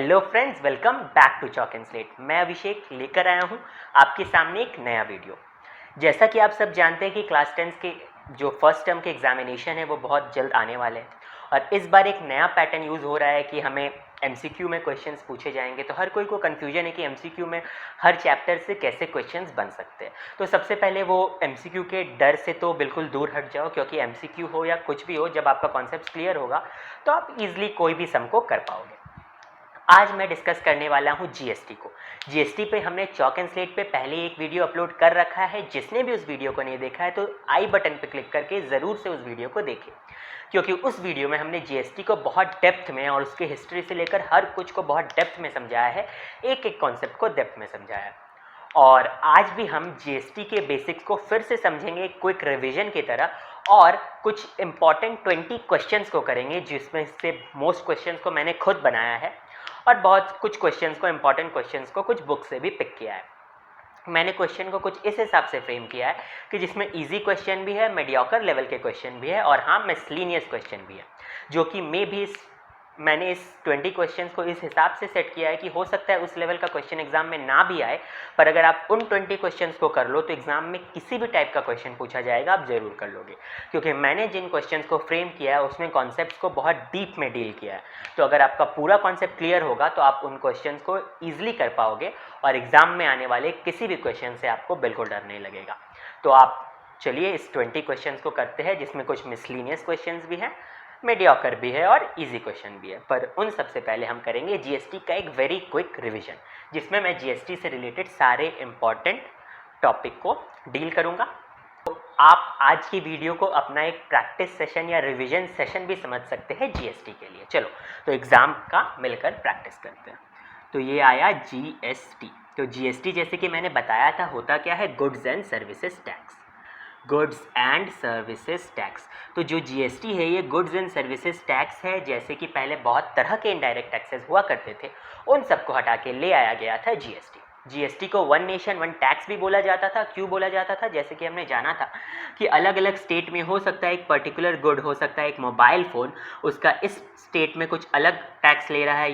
Hello friends, welcome back to chalk and slate. मैं अभिषेक लेकर आया हूँ आपके सामने एक नया वीडियो। जैसा कि आप सब जानते हैं कि क्लास 10 के जो फर्स्ट टर्म के एग्जामिनेशन है वो बहुत जल्द आने वाले हैं और इस बार एक नया पैटर्न यूज़ हो रहा है कि हमें एमसीक्यू में क्वेश्चंस पूछे जाएंगे। तो हर कोई को कन्फ्यूजन है कि एमसीक्यू में हर चैप्टर से कैसे क्वेश्चंस बन सकते हैं। तो सबसे पहले वो एमसीक्यू के डर से तो बिल्कुल दूर हट जाओ, क्योंकि एमसीक्यू हो या कुछ भी हो, जब आपका कॉन्सेप्ट क्लियर होगा तो आप ईजिली कोई भी सम को कर पाओगे। आज मैं डिस्कस करने वाला हूं जीएसटी को। जीएसटी पे हमने चॉक एंड स्लेट पे पहले एक वीडियो अपलोड कर रखा है। जिसने भी उस वीडियो को नहीं देखा है तो आई बटन पे क्लिक करके ज़रूर से उस वीडियो को देखें, क्योंकि उस वीडियो में हमने जीएसटी को बहुत डेप्थ में और उसके हिस्ट्री से लेकर हर कुछ को बहुत डेप्थ में समझाया है, एक एक कॉन्सेप्ट को डेप्थ में समझाया है। और आज भी हम जीएसटी के बेसिक्स को फिर से समझेंगे क्विक रिवीजन की तरह, और कुछ इंपॉर्टेंट 20 क्वेश्चंस को करेंगे, जिसमें से मोस्ट क्वेश्चंस को मैंने खुद बनाया है और बहुत कुछ क्वेश्चंस को, इंपॉर्टेंट क्वेश्चंस को कुछ बुक से भी पिक किया है। मैंने क्वेश्चन को कुछ इस हिसाब से फ्रेम किया है कि जिसमें इजी क्वेश्चन भी है, मीडियोकर लेवल के क्वेश्चन भी है और हाँ, मिसलेनियस क्वेश्चन भी है, जो कि मैंने इस 20 क्वेश्चंस को इस हिसाब से सेट किया है कि हो सकता है उस लेवल का क्वेश्चन एग्जाम में ना भी आए, पर अगर आप उन 20 क्वेश्चंस को कर लो तो एग्जाम में किसी भी टाइप का क्वेश्चन पूछा जाएगा आप ज़रूर कर लोगे, क्योंकि मैंने जिन क्वेश्चंस को फ्रेम किया है उसमें कॉन्सेप्ट्स को बहुत डीप में डील किया है। तो अगर आपका पूरा कॉन्सेप्ट क्लियर होगा तो आप उन क्वेश्चंस को ईजिली कर पाओगे और एग्जाम में आने वाले किसी भी क्वेश्चन से आपको बिल्कुल डर नहीं लगेगा। तो आप चलिए इस 20 क्वेश्चंस को करते हैं, जिसमें कुछ मिसलेनियस क्वेश्चंस भी हैं, मीडियोकर भी है और इजी क्वेश्चन भी है। पर उन सबसे पहले हम करेंगे जीएसटी का एक वेरी क्विक रिवीजन, जिसमें मैं जीएसटी से रिलेटेड सारे इंपॉर्टेंट टॉपिक को डील करूंगा। तो आप आज की वीडियो को अपना एक प्रैक्टिस सेशन या रिवीजन सेशन भी समझ सकते हैं जीएसटी के लिए। चलो तो एग्ज़ाम का मिलकर प्रैक्टिस करते हैं। तो ये आया जीएसटी। तो जीएसटी जैसे कि मैंने बताया था होता क्या है, goods and services tax. Goods and services tax. तो जो जीएसटी है ये गुड्स एंड सर्विसेज टैक्स है। जैसे कि पहले बहुत तरह के इनडायरेक्ट टैक्सेस हुआ करते थे, उन सबको हटा के ले आया गया था जीएसटी। जीएसटी को वन नेशन वन टैक्स भी बोला जाता था। क्यों बोला जाता था? जैसे कि हमने जाना था कि अलग अलग स्टेट में हो सकता है एक पर्टिकुलर गुड, हो सकता है एक मोबाइल फ़ोन, उसका इस स्टेट में कुछ अलग टैक्स ले रहा है,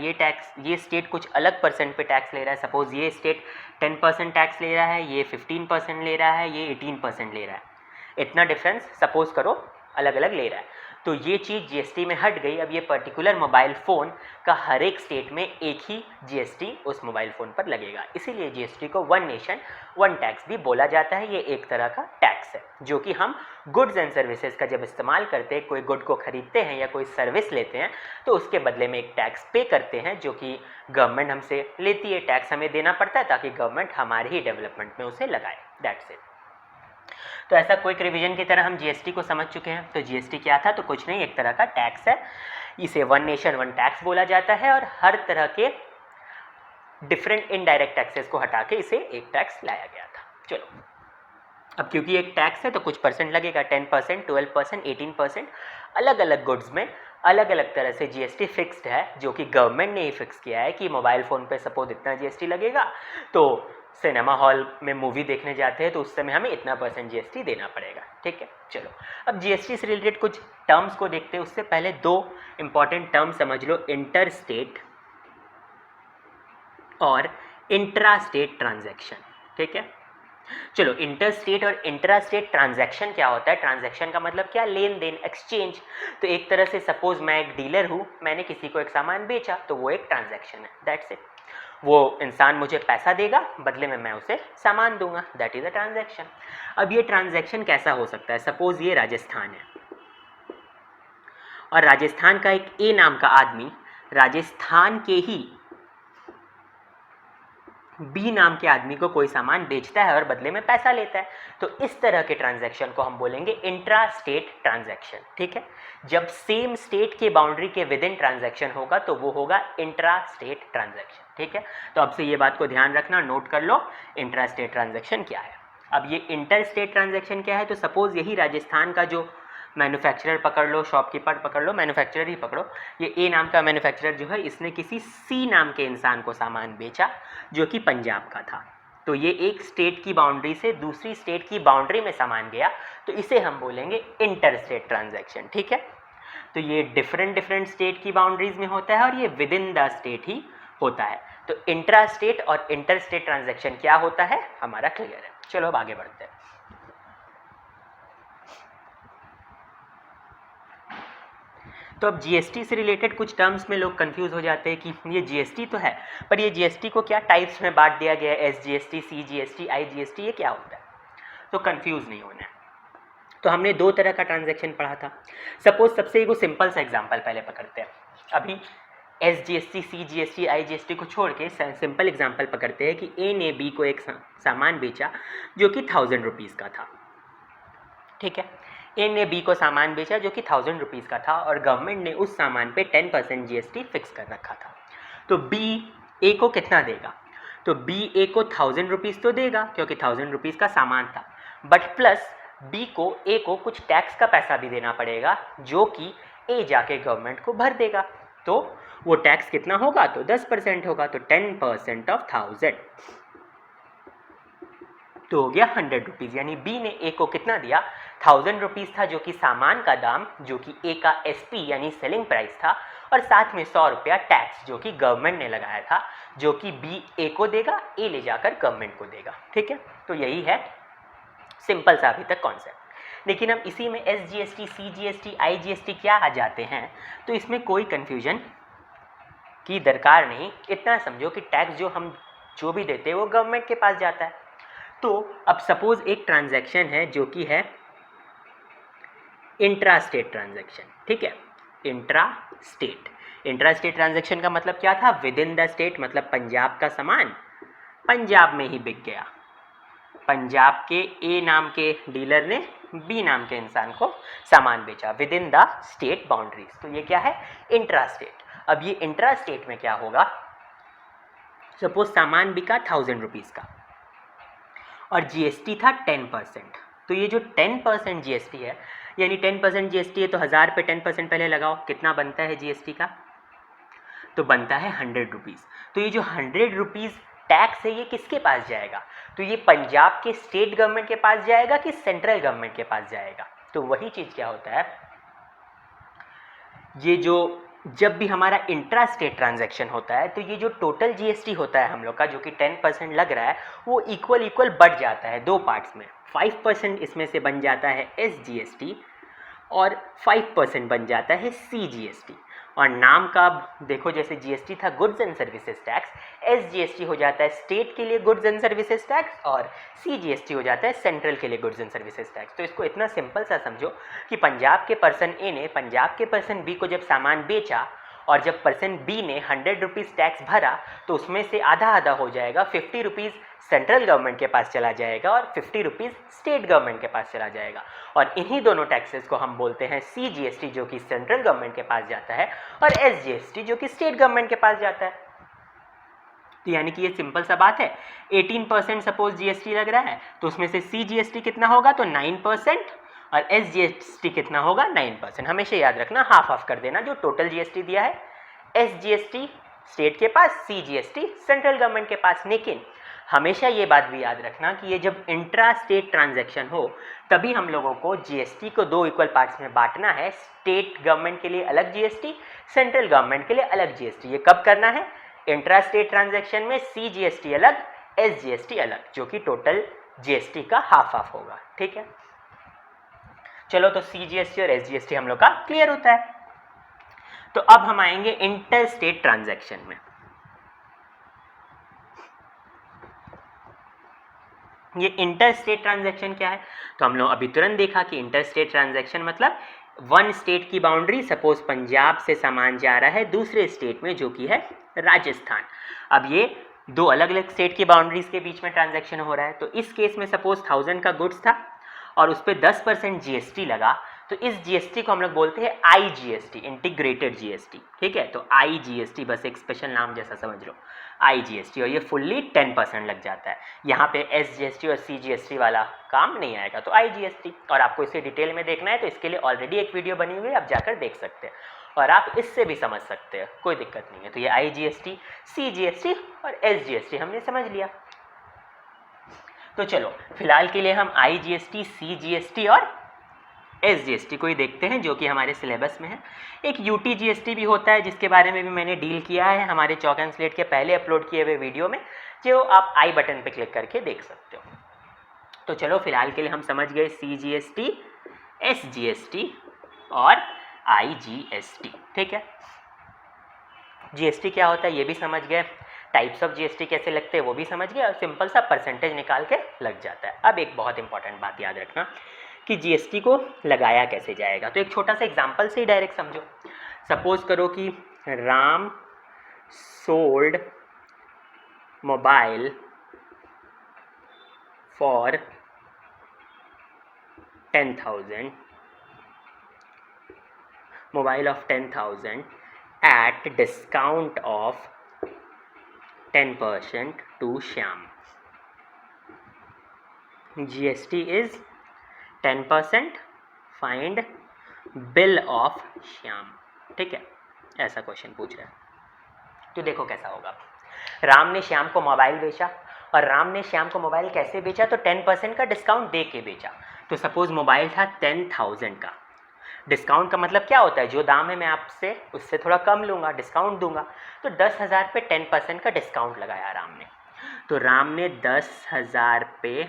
ये स्टेट कुछ अलग परसेंट पे टैक्स ले रहा है। सपोज़ ये स्टेट 10% टैक्स ले रहा है, ये 15% ले रहा है, ये 18% ले रहा है। इतना डिफरेंस सपोज करो अलग अलग ले रहा है, तो ये चीज़ जीएसटी में हट गई। अब ये पर्टिकुलर मोबाइल फ़ोन का हर एक स्टेट में एक ही जीएसटी उस मोबाइल फ़ोन पर लगेगा। इसीलिए जीएसटी को वन नेशन वन टैक्स भी बोला जाता है। ये एक तरह का टैक्स है जो कि हम गुड्स एंड सर्विसेज का जब इस्तेमाल करते हैं, कोई गुड को ख़रीदते हैं या कोई सर्विस लेते हैं, तो उसके बदले में एक टैक्स पे करते हैं, जो कि गवर्नमेंट हमसे लेती है। टैक्स हमें देना पड़ता है ताकि गवर्नमेंट हमारे ही डेवलपमेंट में उसे लगाए। That's it. तो ऐसा क्विक रिवीजन की तरह हम जीएसटी को समझ चुके हैं। तो जीएसटी क्या था? तो कुछ नहीं, एक तरह का टैक्स है। इसे वन नेशन वन टैक्स बोला जाता है और हर तरह के डिफरेंट इनडायरेक्ट टैक्सेस को हटा के इसे एक टैक्स लाया गया था। चलो, अब क्योंकि एक टैक्स है तो कुछ परसेंट लगेगा, 10%, 12%, 18%। अलग अलग गुड्स में अलग अलग तरह से जीएसटी फिक्स्ड है, जो कि गवर्नमेंट ने ही फिक्स किया है कि मोबाइल फ़ोन पे सपोज इतना जीएसटी लगेगा, तो सिनेमा हॉल में मूवी देखने जाते हैं तो उस समय हमें इतना % जीएसटी देना पड़ेगा। ठीक है, चलो अब जीएसटी से रिलेटेड कुछ टर्म्स को देखते हैं। उससे पहले दो इंपॉर्टेंट टर्म समझ लो, इंटर स्टेट और इंट्रा स्टेट ट्रांजैक्शन। ठीक है, चलो इंटर स्टेट और इंट्रा स्टेट ट्रांजैक्शन क्या होता है? ट्रांजैक्शन का मतलब क्या? लेन देन, एक्सचेंज। तो एक तरह से सपोज मैं एक डीलर हूँ, मैंने किसी को एक सामान बेचा, तो वो एक ट्रांजैक्शन है। That's it. वो इंसान मुझे पैसा देगा, बदले में मैं उसे सामान दूंगा। That is a transaction. अब ये ट्रांजैक्शन कैसा हो सकता है? सपोज ये राजस्थान है और राजस्थान का एक ए नाम का आदमी राजस्थान के ही बी नाम के आदमी को कोई सामान बेचता है और बदले में पैसा लेता है। तो इस तरह के ट्रांजैक्शन को हम बोलेंगे इंट्रा स्टेट ट्रांजैक्शन। ठीक है, जब सेम स्टेट के बाउंड्री के विद इन ट्रांजैक्शन होगा तो वो होगा इंट्रा स्टेट ट्रांजैक्शन। ठीक है, तो अब से ये बात को ध्यान रखना, नोट कर लो इंट्रा स्टेट ट्रांजैक्शन क्या है। अब ये इंटर स्टेट ट्रांजैक्शन क्या है? तो सपोज यही राजस्थान का जो मैन्युफैक्चरर पकड़ लो, शॉपकीपर पकड़ लो, मैन्युफैक्चरर ही पकड़ो, ये ए नाम का मैन्युफैक्चरर जो है, इसने किसी सी नाम के इंसान को सामान बेचा जो कि पंजाब का था। तो ये एक स्टेट की बाउंड्री से दूसरी स्टेट की बाउंड्री में सामान गया, तो इसे हम बोलेंगे इंटर स्टेट ट्रांजैक्शन। ठीक है, तो ये डिफरेंट स्टेट की बाउंड्रीज में होता है और ये विद इन द स्टेट ही होता है। तो इंट्रा स्टेट और इंटर स्टेट ट्रांजैक्शन क्या होता है हमारा क्लियर है। चलो अब आगे बढ़ते हैं। तो अब जीएसटी से रिलेटेड कुछ टर्म्स में लोग कंफ्यूज हो जाते हैं कि ये जीएसटी तो है, पर ये जीएसटी को क्या टाइप्स में बांट दिया गया है, एसजीएसटी, सीजीएसटी, आईजीएसटी, ये क्या होता है? तो कंफ्यूज नहीं होना है। तो हमने दो तरह का ट्रांजैक्शन पढ़ा था। सपोज सबसे एगो सिंपल सा एग्जांपल पहले पकड़ते हैं। अभी एसजीएसटी, सीजीएसटी, आईजीएसटी को छोड़ के सिंपल एग्जांपल पकड़ते हैं कि ए ने बी को एक सामान बेचा जो कि 1000 रुपीज़ का था। ठीक है, ए ने बी को सामान बेचा जो कि 1000 रुपीज़ का था और गवर्नमेंट ने उस सामान पे 10% जीएसटी फिक्स कर रखा था। तो बी ए को कितना देगा? तो बी ए को 1000 रुपीज़ तो देगा क्योंकि 1000 रुपीज़ का सामान था, बट प्लस बी को ए को कुछ टैक्स का पैसा भी देना पड़ेगा जो कि ए जाके गवर्नमेंट को भर देगा। तो वो टैक्स कितना होगा? तो 10% होगा, तो 10% ऑफ 1000 तो हो गया 100 रुपीज़। यानी बी ने ए को कितना दिया? 1000 रुपीज़ था जो कि सामान का दाम, जो कि ए का एसपी यानी सेलिंग प्राइस था, और साथ में 100 रुपया टैक्स जो कि गवर्नमेंट ने लगाया था, जो कि बी ए को देगा, ए ले जाकर गवर्नमेंट को देगा। ठीक है, तो यही है सिंपल सा अभी तक कॉन्सेप्ट। लेकिन अब इसी में एसजीएसटी, सीजीएसटी, आईजीएसटी क्या आ जाते हैं, तो इसमें कोई कन्फ्यूजन की दरकार नहीं। इतना समझो कि टैक्स जो भी देते हैं वो गवर्नमेंट के पास जाता है। तो अब सपोज एक ट्रांजैक्शन है जो कि है इंट्रा स्टेट ट्रांजैक्शन। ठीक है, इंट्रा स्टेट ट्रांजैक्शन का मतलब क्या था? विद इन द स्टेट, मतलब पंजाब का सामान पंजाब में ही बिक गया। पंजाब के ए नाम के डीलर ने बी नाम के इंसान को सामान बेचा with in the state boundaries. तो ये क्या है? Intra state. अब ये इंट्रा स्टेट में क्या होगा? सपोज सामान बिका 1000 रुपीज़ का और जीएसटी था 10%। तो ये जो 10% जीएसटी है, यानी 10% जीएसटी है तो 1000 पे 10% पहले लगाओ, कितना बनता है जीएसटी का? तो बनता है 100 रुपीज़। तो ये जो 100 रुपीज़ टैक्स है ये किसके पास जाएगा? तो ये पंजाब के स्टेट गवर्नमेंट के पास जाएगा कि सेंट्रल गवर्नमेंट के पास जाएगा? तो वही चीज़ क्या होता है, ये जो जब भी हमारा इंट्रा स्टेट ट्रांजैक्शन होता है तो ये जो टोटल जीएसटी होता है हम लोग का, जो कि 10% लग रहा है, वो इक्वल बढ़ जाता है दो पार्ट्स में। 5% इसमें से बन जाता है एसजीएसटी और 5% बन जाता है सीजीएसटी। और नाम का देखो, जैसे जीएसटी था goods and services tax, SGST हो जाता है स्टेट के लिए गुड्स एंड सर्विसेज टैक्स और सीजीएसटी हो जाता है सेंट्रल के लिए गुड्स एंड सर्विसेज टैक्स। तो इसको इतना सिंपल सा समझो कि पंजाब के पर्सन ए ने पंजाब के पर्सन बी को जब सामान बेचा और जब पर्सन बी ने 100 रुपीज़ टैक्स भरा, तो उसमें से आधा आधा हो जाएगा। 50 रुपीज़ सेंट्रल गवर्नमेंट के पास चला जाएगा और 50 रुपीज़ स्टेट गवर्नमेंट के पास चला जाएगा। और इन्हीं दोनों टैक्सेस को हम बोलते हैं सीजीएसटी जो कि सेंट्रल गवर्नमेंट के पास जाता है और एसजीएसटी जो कि स्टेट गवर्नमेंट के पास जाता है। तो यानी कि ये सिंपल सा बात है। 18% सपोज जीएसटी लग रहा है तो उसमें से सीजीएसटी कितना होगा? तो 9% और एसजीएसटी कितना होगा? 9%। हमेशा याद रखना, हाफ हाफ कर देना जो टोटल जीएसटी दिया है। एसजीएसटी स्टेट के पास, सीजीएसटी सेंट्रल गवर्नमेंट के पास। लेकिन हमेशा ये बात भी याद रखना कि ये जब इंट्रा स्टेट ट्रांजैक्शन हो तभी हम लोगों को जीएसटी को दो इक्वल पार्ट्स में बांटना है। स्टेट गवर्नमेंट के लिए अलग जीएसटी, सेंट्रल गवर्नमेंट के लिए अलग जीएसटी। ये कब करना है? इंट्रा स्टेट ट्रांजैक्शन में सीजीएसटी अलग, एसजीएसटी अलग, जो कि टोटल जीएसटी का हाफ हाफ होगा। ठीक है, चलो तो सीजीएसटी और एसजीएसटी हम लोग का क्लियर होता है। तो अब हम आएंगे इंटर स्टेट ट्रांजैक्शन में। ये इंटर स्टेट ट्रांजैक्शन क्या है? तो हम लोग अभी तुरंत देखा कि इंटर स्टेट ट्रांजैक्शन मतलब वन स्टेट की बाउंड्री, सपोज पंजाब से सामान जा रहा है दूसरे स्टेट में जो कि है राजस्थान। अब ये दो अलग अलग स्टेट की बाउंड्रीज के बीच में ट्रांजैक्शन हो रहा है। तो इस केस में सपोज 1000 का गुड्स था और उस पर 10% जीएसटी लगा, तो इस जीएसटी को हम लोग बोलते हैं आईजीएसटी, इंटीग्रेटेड जीएसटी। ठीक है, तो आईजीएसटी बस एक स्पेशल नाम जैसा समझ लो, आईजीएसटी। और ये फुल्ली 10% लग जाता है। यहाँ पे एसजीएसटी और सीजीएसटी वाला काम नहीं आएगा, तो आईजीएसटी। और आपको इसे डिटेल में देखना है तो इसके लिए ऑलरेडी एक वीडियो बनी हुई है, आप जाकर देख सकते हैं और आप इससे भी समझ सकते हैं, कोई दिक्कत नहीं है। तो ये आईजीएसटी, सीजीएसटी और एसजीएसटी हमने समझ लिया। तो चलो फिलहाल के लिए हम आईजीएसटी, सीजीएसटी और SGST को ही देखते हैं जो कि हमारे सिलेबस में है। एक UTGST भी होता है जिसके बारे में भी मैंने डील किया है हमारे चॉक एंड स्लेट के पहले अपलोड किए हुए वीडियो में, जो आप आई बटन पे क्लिक करके देख सकते हो। तो चलो फिलहाल के लिए हम समझ गए CGST, SGST और IGST, ठीक है। GST क्या होता है ये भी समझ गए, टाइप्स ऑफ GST कैसे लगते हैं वो भी समझ गए, और सिंपल सा परसेंटेज निकाल के लग जाता है। अब एक बहुत इंपॉर्टेंट बात याद रखना कि GST को लगाया कैसे जाएगा। तो एक छोटा सा एग्जांपल से ही डायरेक्ट समझो। सपोज करो कि Ram sold mobile for 10,000, mobile of 10,000 at discount of 10% to Shyam. GST is 10%, find bill of Shyam, ठीक है। ऐसा क्वेश्चन पूछ रहा है। तो देखो कैसा होगा, राम ने श्याम को मोबाइल बेचा, और राम ने श्याम को मोबाइल कैसे बेचा, तो 10% का डिस्काउंट दे के बेचा। तो सपोज मोबाइल था 10,000 का, डिस्काउंट का मतलब क्या होता है, जो दाम है मैं आपसे उससे थोड़ा कम लूँगा, डिस्काउंट दूंगा। तो 10,000 पे 10% का डिस्काउंट लगाया राम ने। तो राम ने 10,000 पे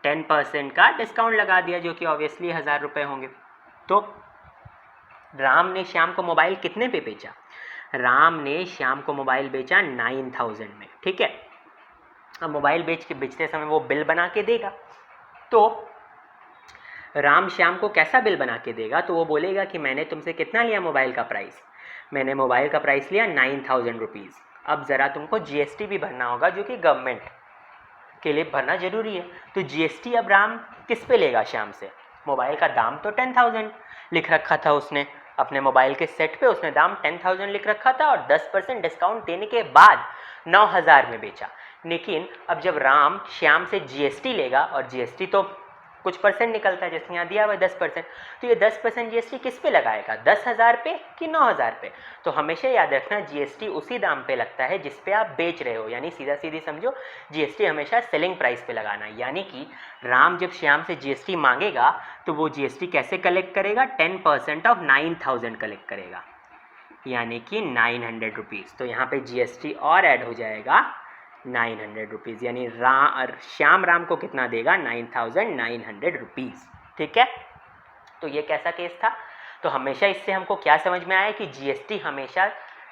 10% का डिस्काउंट लगा दिया, जो कि ऑब्वियसली 1,000 रुपये होंगे। तो राम ने श्याम को मोबाइल कितने पे बेचा, राम ने श्याम को मोबाइल बेचा 9,000 में, ठीक है। अब मोबाइल बेचते समय वो बिल बना के देगा। तो राम श्याम को कैसा बिल बना के देगा, तो वो बोलेगा कि मैंने तुमसे कितना लिया मोबाइल का प्राइस, मैंने मोबाइल का प्राइस लिया 9,000 रुपीज़। अब ज़रा तुमको GST भी भरना होगा, जो कि गवर्नमेंट के लिए भरना ज़रूरी है। तो GST अब राम किस पे लेगा, श्याम से। मोबाइल का दाम तो 10,000 लिख रखा था उसने, अपने मोबाइल के सेट पे उसने दाम 10,000 लिख रखा था, और 10% डिस्काउंट देने के बाद 9,000 में बेचा। लेकिन अब जब राम श्याम से GST लेगा, और GST तो कुछ परसेंट निकलता है, जैसे यहाँ दिया हुआ है 10%, तो ये 10% GST किस पे लगाएगा, 10,000 पे कि 9,000 पे। तो हमेशा याद रखना GST उसी दाम पे लगता है जिस पे आप बेच रहे हो, यानी सीधा सीधी समझो GST हमेशा सेलिंग प्राइस पे लगाना है। यानी कि राम जब श्याम से GST मांगेगा तो वो GST कैसे कलेक्ट करेगा, 10% ऑफ 9,000 कलेक्ट करेगा, यानी कि 900 रुपीज़। तो यहाँ पे GST और ऐड हो जाएगा 900 रुपीज़, यानी श्याम राम को कितना देगा, 9,900 रुपीज़, ठीक है। तो ये कैसा केस था। तो हमेशा इससे हमको क्या समझ में आया कि GST हमेशा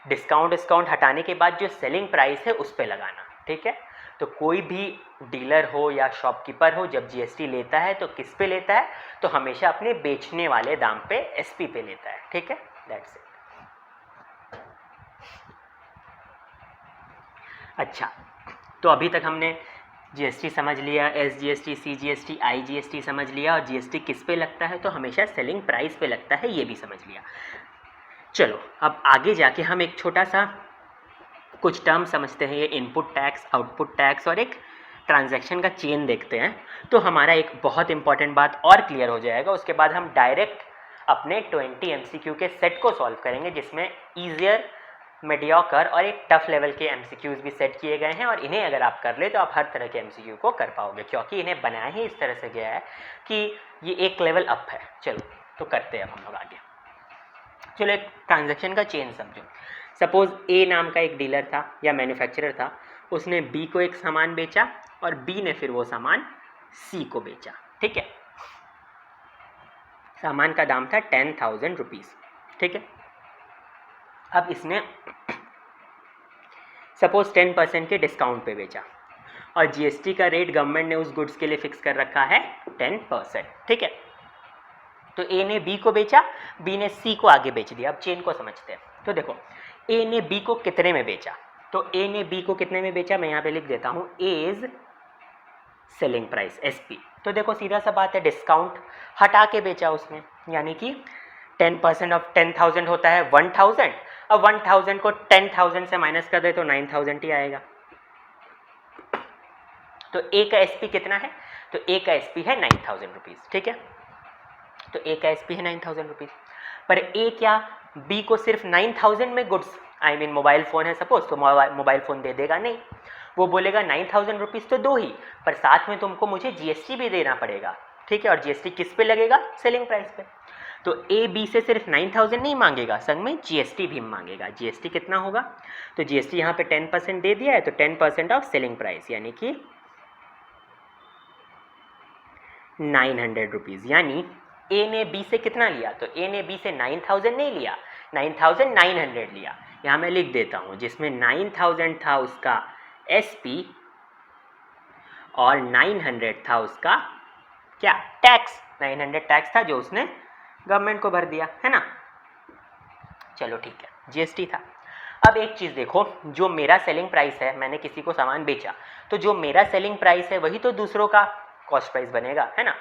डिस्काउंट हटाने के बाद जो सेलिंग प्राइस है उस पर लगाना, ठीक है। तो कोई भी डीलर हो या शॉपकीपर हो जब GST लेता है तो किस पे लेता है, तो हमेशा अपने बेचने वाले दाम पे SP पे लेता है, ठीक है। That's it. अच्छा, तो अभी तक हमने GST समझ लिया, SGST, CGST, IGST समझ लिया, और GST किस पे लगता है, तो हमेशा सेलिंग प्राइस पे लगता है, ये भी समझ लिया। चलो अब आगे जाके हम एक छोटा सा कुछ टर्म समझते हैं, ये इनपुट टैक्स, आउटपुट टैक्स और एक ट्रांजैक्शन का चेन देखते हैं। तो हमारा एक बहुत इंपॉर्टेंट बात और क्लियर हो जाएगा। उसके बाद हम डायरेक्ट अपने 20 MCQ के सेट को सॉल्व करेंगे, जिसमें ईजियर, मीडियोकर और एक टफ लेवल के MCQs भी सेट किए गए हैं, और इन्हें अगर आप कर ले तो आप हर तरह के MCQ को कर पाओगे, क्योंकि इन्हें बनाया ही इस तरह से गया है कि ये एक लेवल अप है। चलो तो करते हैं अब हम लोग आगे। चलो एक ट्रांजैक्शन का चेन समझो। सपोज A नाम का एक डीलर था या मैन्युफैक्चरर था, उसने B को एक सामान बेचा और B ने फिर वो सामान C को बेचा, ठीक है। सामान का दाम था 10,000 रुपीज़, ठीक है। अब इसने सपोज 10% के डिस्काउंट पे बेचा, और GST का रेट गवर्नमेंट ने उस गुड्स के लिए फिक्स कर रखा है 10%, ठीक है। तो A ने B को बेचा, B ने C को आगे बेच दिया। अब चेन को समझते हैं। तो देखो A ने B को कितने में बेचा, तो A ने B को कितने में बेचा, मैं यहाँ पे लिख देता हूँ एज सेलिंग प्राइस SP। तो देखो सीधा सा बात है, डिस्काउंट हटा के बेचा उसने, यानी कि 10% ऑफ 10,000 होता है 1,000। अब 1,000 को 10,000 से माइनस कर दे तो 9,000 ही आएगा। तो A का SP कितना है, तो A का SP है 9,000 रुपीज़, ठीक है। तो A का SP है 9,000 रुपीज़, पर A क्या B को सिर्फ 9,000 में goods, I mean mobile phone है सपोज, तो मोबाइल फ़ोन दे देगा नहीं। वो बोलेगा 9,000 रुपीज़ तो दो ही, पर साथ में तुमको मुझे GST भी देना पड़ेगा। ठीक है, और जीएसटी किस पे लगेगा? सेलिंग प्राइस पे। तो ए बी से सिर्फ 9000 नहीं मांगेगा, संग में जीएसटी भी मांगेगा। जीएसटी कितना होगा? तो जीएसटी यहाँ पे 10% दे दिया है, तो 10% ऑफ सेलिंग प्राइस यानी कि 900 रुपीज़। यानी ए ने बी से कितना लिया? तो ए ने बी से 9000 नहीं लिया, 9900 लिया। यहाँ मैं लिख देता हूँ, जिसमें 9000 था उसका एसपी और 900 था उसका क्या? टैक्स। 900 टैक्स था जो उसने गवर्नमेंट को भर दिया, है ना। चलो ठीक है, जीएसटी था। अब एक चीज़ देखो, जो मेरा सेलिंग प्राइस है, मैंने किसी को सामान बेचा, तो जो मेरा सेलिंग प्राइस है वही तो दूसरों का कॉस्ट प्राइस बनेगा, है ना।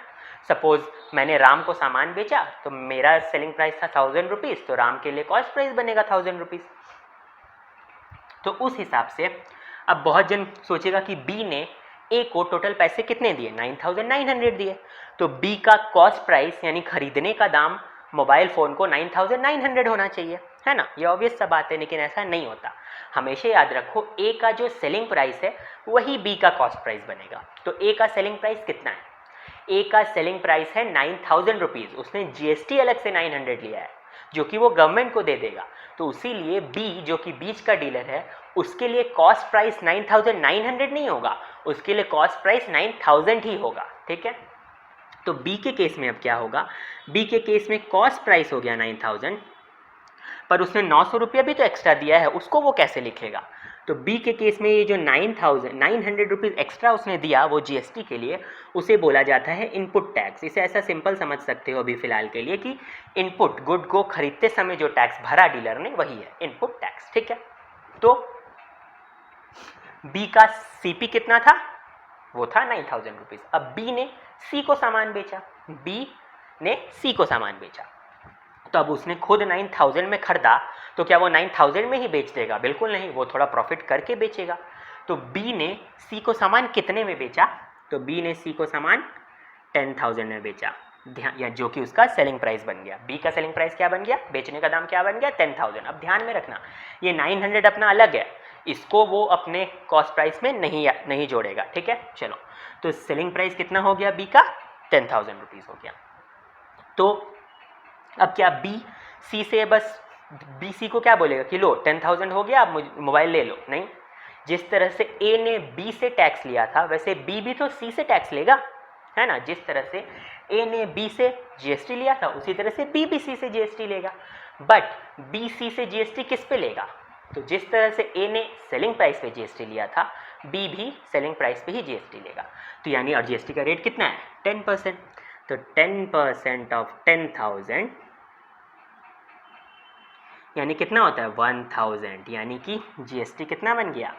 सपोज मैंने राम को सामान बेचा, तो मेरा सेलिंग प्राइस था 1000 रुपीज़, तो राम के लिए कॉस्ट प्राइस बनेगा 1000 रुपीज़। तो उस हिसाब से अब बहुत जन सोचेगा कि बी ने ए को टोटल पैसे कितने दिए? 9900 दिए, तो बी का कॉस्ट प्राइस यानी खरीदने का दाम मोबाइल फ़ोन को 9900 होना चाहिए, है ना। ये ऑब्वियस सा बात है, लेकिन ऐसा नहीं होता। हमेशा याद रखो, ए का जो सेलिंग प्राइस है वही बी का कॉस्ट प्राइस बनेगा। तो ए का सेलिंग प्राइस कितना है? ए का सेलिंग प्राइस है 9000 रुपीज़। उसने जीएसटी अलग से 900 लिया है, जो कि वो गवर्नमेंट को दे देगा। तो उसीलिए बी, जो कि बीच का डीलर है, उसके लिए कॉस्ट प्राइस 9900 नहीं होगा, उसके लिए कॉस्ट प्राइस 9000 ही होगा, ठीक है। तो बी के केस में अब क्या होगा? बी के केस में कॉस्ट प्राइस हो गया 9000, पर उसने 900 रुपया भी तो एक्स्ट्रा दिया है, उसको वो कैसे लिखेगा? तो बी के केस में ये जो 900 रुपीज़ एक्स्ट्रा उसने दिया वो जीएसटी के लिए, उसे बोला जाता है इनपुट टैक्स। इसे ऐसा सिंपल समझ सकते हो अभी फ़िलहाल के लिए कि इनपुट, गुड को खरीदते समय जो टैक्स भरा डीलर ने वही है इनपुट टैक्स, ठीक है। तो बी का सीपी कितना था? वो था 9000 रुपीज़। अब बी ने सी को सामान बेचा, बी ने सी को सामान बेचा, तो अब उसने खुद 9000 में खरीदा, तो क्या वो 9000 में ही बेच देगा? बिल्कुल नहीं, वो थोड़ा प्रॉफिट करके बेचेगा। तो बी ने सी को सामान कितने में बेचा? तो बी ने सी को सामान 10000 में बेचा, ध्यान, या जो कि उसका सेलिंग प्राइस बन गया। बी का सेलिंग प्राइस क्या बन गया? बेचने का दाम क्या बन गया? 10000। अब ध्यान में रखना, ये 900 अपना अलग है, इसको वो अपने कॉस्ट प्राइस में नहीं जोड़ेगा, ठीक है। चलो, तो सेलिंग प्राइस कितना हो गया बी का? 10000 रुपीज़ हो गया। तो अब क्या बी सी से बस बी सी को क्या बोलेगा कि लो 10000 हो गया, आप मोबाइल ले लो? नहीं, जिस तरह से ए ने बी से टैक्स लिया था, वैसे बी भी तो सी से टैक्स लेगा, है ना। जिस तरह से ए ने बी से जीएसटी लिया था, उसी तरह से बी भी सी से जीएसटी लेगा। बट बी सी से जीएसटी किस पे लेगा? तो जिस तरह से ए ने सेलिंग प्राइस पे जीएसटी लिया था, बी भी सेलिंग प्राइस पे ही जीएसटी लेगा। तो यानी, और जीएसटी का रेट कितना है? 10%। तो 10% ऑफ 10,000 यानी कितना होता है? 1000। यानी कि जीएसटी कितना बन गया?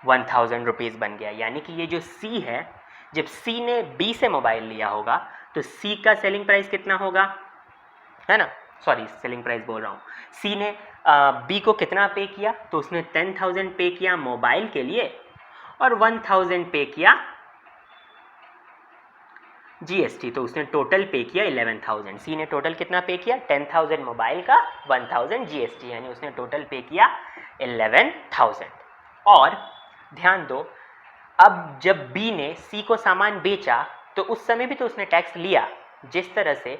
1000 रुपीज़ बन गया। यानी कि ये जो सी है, जब सी ने बी से मोबाइल लिया होगा, तो सी का सेलिंग प्राइस कितना होगा, है ना। सॉरी, सेलिंग प्राइस बोल रहा हूँ। सी ने बी को कितना पे किया? तो उसने 10,000 पे किया मोबाइल के लिए और 1000 पे किया जीएसटी। तो उसने टोटल पे किया 11,000। सी ने टोटल कितना पे किया? 10,000 मोबाइल का, 1000 जीएसटी, यानी उसने टोटल पे किया 11,000। और ध्यान दो, अब जब बी ने सी को सामान बेचा, तो उस समय भी तो उसने टैक्स लिया। जिस तरह से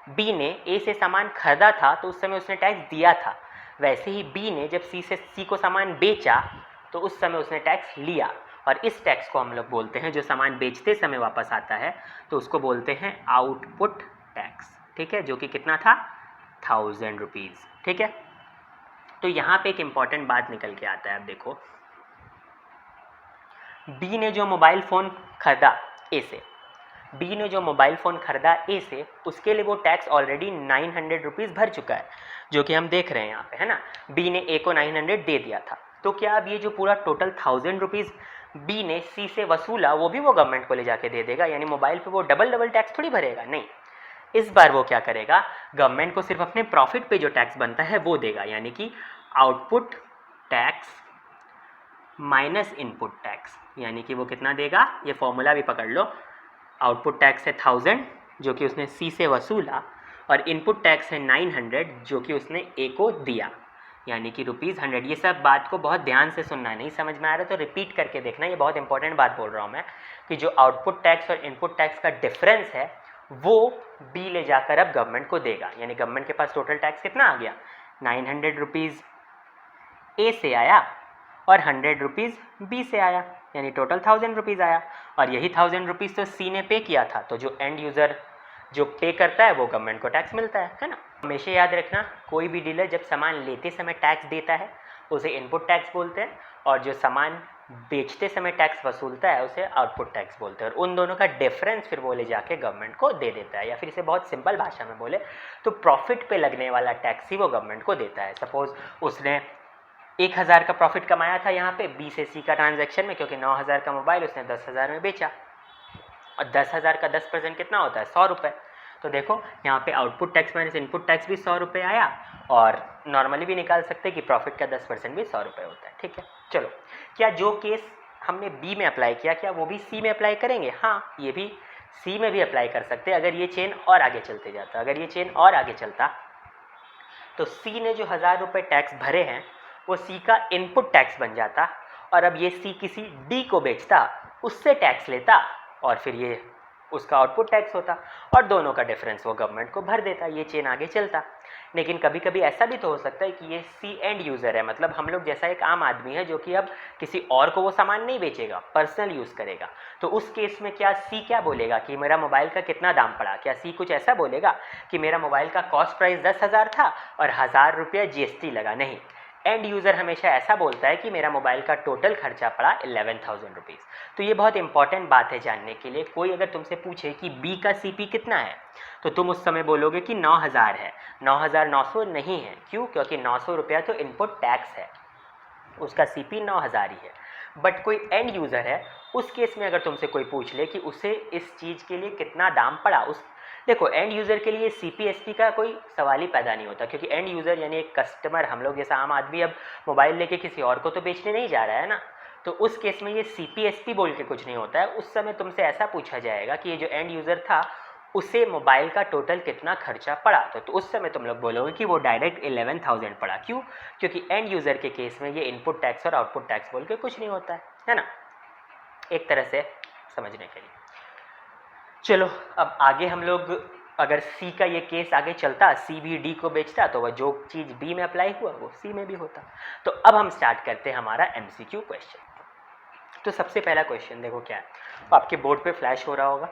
बी ने ए से सामान खरीदा था, तो उस समय उसने टैक्स दिया था, वैसे ही बी ने जब सी से सी को सामान बेचा, तो उस समय उसने टैक्स लिया। और इस टैक्स को हम लोग बोलते हैं, जो सामान बेचते समय वापस आता है, तो उसको बोलते हैं आउटपुट टैक्स, ठीक है, जो कि कितना था? 1000 रुपीज़, ठीक है। तो यहाँ पे एक इम्पॉर्टेंट बात निकल के आता है। अब देखो, बी ने जो मोबाइल फ़ोन खरीदा ए से, बी ने जो मोबाइल फ़ोन खरीदा ए से, उसके लिए वो टैक्स ऑलरेडी 900 रुपीज़ भर चुका है, जो कि हम देख रहे हैं यहाँ पे, है ना। बी ने ए को 900 दे दिया था, तो क्या अब ये जो पूरा टोटल 1000 रुपीज़ बी ने सी से वसूला, वो भी वो गवर्नमेंट को ले जाके दे देगा? यानी मोबाइल पे वो डबल टैक्स थोड़ी भरेगा, नहीं। इस बार वो क्या करेगा? गवर्नमेंट को सिर्फ अपने प्रॉफिट पे जो टैक्स बनता है वो देगा, यानी कि output tax minus input tax. यानी कि वो कितना देगा? ये फॉर्मूला भी पकड़ लो। आउटपुट टैक्स है 1000, जो कि उसने सी से वसूला, और इनपुट टैक्स है 900, जो कि उसने ए को दिया। यानी कि ₹100। ये सब बात को बहुत ध्यान से सुनना है, नहीं समझ में आ रहा तो रिपीट करके देखना, ये बहुत इंपॉर्टेंट बात बोल रहा हूँ मैं कि जो आउटपुट टैक्स और इनपुट टैक्स का डिफरेंस है वो बी ले जाकर अब गवर्नमेंट को देगा। यानी गवर्नमेंट के पास टोटल टैक्स कितना आ गया, 900 रुपीज़ ए से आया और 100 रुपीज़ बी से आया, यानी टोटल 1000 रुपीज़ आया। और यही 1000 रुपीज़ तो सी ने पे किया था, तो जो एंड यूज़र जो पे करता है वो गवर्नमेंट को टैक्स मिलता है ना। हमेशा याद रखना, कोई भी डीलर जब सामान लेते समय टैक्स देता है उसे इनपुट टैक्स बोलते हैं, और जो सामान बेचते समय टैक्स वसूलता है उसे आउटपुट टैक्स बोलते हैं। और उन दोनों का डिफरेंस फिर वो ले जाके गवर्नमेंट को दे देता है, या फिर इसे बहुत सिंपल भाषा में बोले तो प्रॉफिट पे लगने वाला टैक्स ही वो गवर्नमेंट को देता है। सपोज़ उसने 1000 का प्रॉफिट कमाया था यहाँ पे बी से सी का ट्रांजैक्शन में, क्योंकि 9000 का मोबाइल उसने 10,000 में बेचा, और 10,000 का 10% कितना होता है, 100 रुपये। तो देखो यहाँ पे output tax minus input tax भी 100 रुपये आया, और नॉर्मली भी निकाल सकते हैं कि प्रॉफिट का 10% भी 100 रुपये होता है। ठीक है, चलो, क्या जो केस हमने बी में अप्लाई किया क्या वो भी सी में अप्लाई करेंगे? हाँ, ये भी सी में भी अप्लाई कर सकते हैं अगर ये चेन और आगे चलते जाता। अगर ये चेन और आगे चलता तो सी ने जो 1000 रुपये टैक्स भरे हैं वो सी का इनपुट टैक्स बन जाता, और अब ये सी किसी डी को बेचता, उससे टैक्स लेता, और फिर ये उसका आउटपुट टैक्स होता, और दोनों का डिफरेंस वो गवर्नमेंट को भर देता। ये चेन आगे चलता। लेकिन कभी कभी ऐसा भी तो हो सकता है कि ये सी एंड यूज़र है, मतलब हम लोग जैसा एक आम आदमी है जो कि अब किसी और को वो सामान नहीं बेचेगा, पर्सनल यूज़ करेगा। तो उस केस में क्या सी क्या बोलेगा कि मेरा मोबाइल का कितना दाम पड़ा? क्या सी कुछ ऐसा बोलेगा कि मेरा मोबाइल का कॉस्ट प्राइस 10,000 था और 1000 रुपया GST लगा? नहीं, एंड यूज़र हमेशा ऐसा बोलता है कि मेरा मोबाइल का टोटल खर्चा पड़ा 11,000 रुपीज़। तो ये बहुत इंपॉर्टेंट बात है जानने के लिए। कोई अगर तुमसे पूछे कि बी का CP कितना है तो तुम उस समय बोलोगे कि 9000 है। 9900 नहीं है। क्यों? क्योंकि 900 रुपया तो इनपुट टैक्स है, उसका CP 9000 ही है। बट कोई एंड यूज़र है, उस केस में अगर तुमसे कोई पूछ ले कि उसे इस चीज़ के लिए कितना दाम पड़ा, उस देखो एंड यूज़र के लिए CP SP का कोई सवाल ही पैदा नहीं होता, क्योंकि एंड यूज़र यानी एक कस्टमर, हम लोग जैसा आम आदमी अब मोबाइल लेके किसी और को तो बेचने नहीं जा रहा है ना। तो उस केस में ये CP SP बोल के कुछ नहीं होता है। उस समय तुमसे ऐसा पूछा जाएगा कि ये जो एंड यूज़र था उसे मोबाइल का टोटल कितना खर्चा पड़ा, तो उस समय तुम लोग बोलोगे कि वो डायरेक्ट 11,000 पड़ा। क्यों? क्योंकि एंड यूज़र के केस में ये इनपुट टैक्स और आउटपुट टैक्स बोल के कुछ नहीं होता है ना, एक तरह से समझने के लिए। चलो, अब आगे हम लोग अगर सी का ये केस आगे चलता, सी भी डी को बेचता, तो वह जो चीज़ बी में अप्लाई हुआ वो सी में भी होता। तो अब हम स्टार्ट करते हैं हमारा MCQ क्वेश्चन। तो सबसे पहला क्वेश्चन देखो क्या है, आपके बोर्ड पे फ्लैश हो रहा होगा।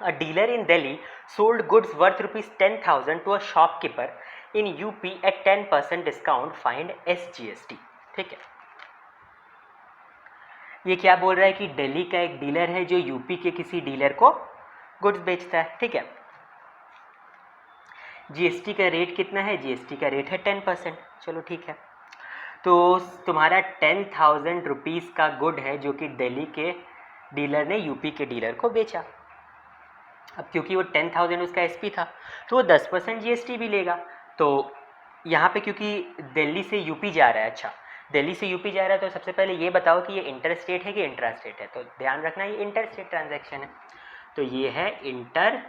A dealer in Delhi sold goods worth ₹10,000 to a shopkeeper in UP at 10% discount, find SGST। ठीक है, ये क्या बोल रहा है कि दिल्ली का एक डीलर है जो यूपी के किसी डीलर को गुड्स बेचता है। ठीक है, GST का रेट कितना है? GST का रेट है 10%। चलो ठीक है, तो तुम्हारा 10,000 रुपीज़ का गुड है जो कि दिल्ली के डीलर ने यूपी के डीलर को बेचा। अब क्योंकि वो 10,000 उसका SP था तो वो 10% GST भी लेगा। तो यहाँ पे क्योंकि दिल्ली से यूपी जा रहा है, अच्छा दिल्ली से यूपी जा रहा है, तो सबसे पहले ये बताओ कि ये इंटर स्टेट है कि इंट्रा स्टेट है? तो ध्यान रखना ये इंटर स्टेट ट्रांजैक्शन है, तो ये है इंटर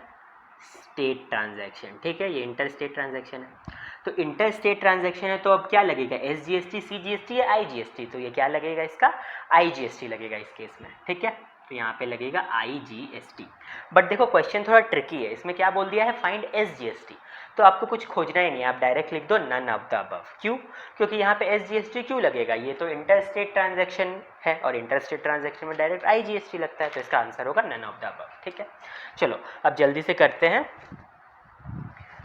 स्टेट ट्रांजैक्शन। ठीक है, ये इंटर स्टेट ट्रांजैक्शन है। तो इंटर स्टेट ट्रांजैक्शन है तो अब क्या लगेगा, SGST, CGST या IGST? तो ये क्या लगेगा, इसका IGST लगेगा इस केस में। ठीक है, तो यहाँ पे लगेगा IGST। बट देखो क्वेश्चन थोड़ा ट्रिकी है, इसमें क्या बोल दिया है, फाइंड SGST। तो आपको कुछ खोजना ही नहीं है, आप डायरेक्ट लिख दो नन ऑफ द अबव। क्यों? क्योंकि यहाँ पे SGST क्यों लगेगा, ये तो इंटर स्टेट ट्रांजैक्शन है और इंटर स्टेट ट्रांजैक्शन में डायरेक्ट IGST लगता है, तो इसका आंसर होगा नन ऑफ द अबव। ठीक है, चलो अब जल्दी से करते हैं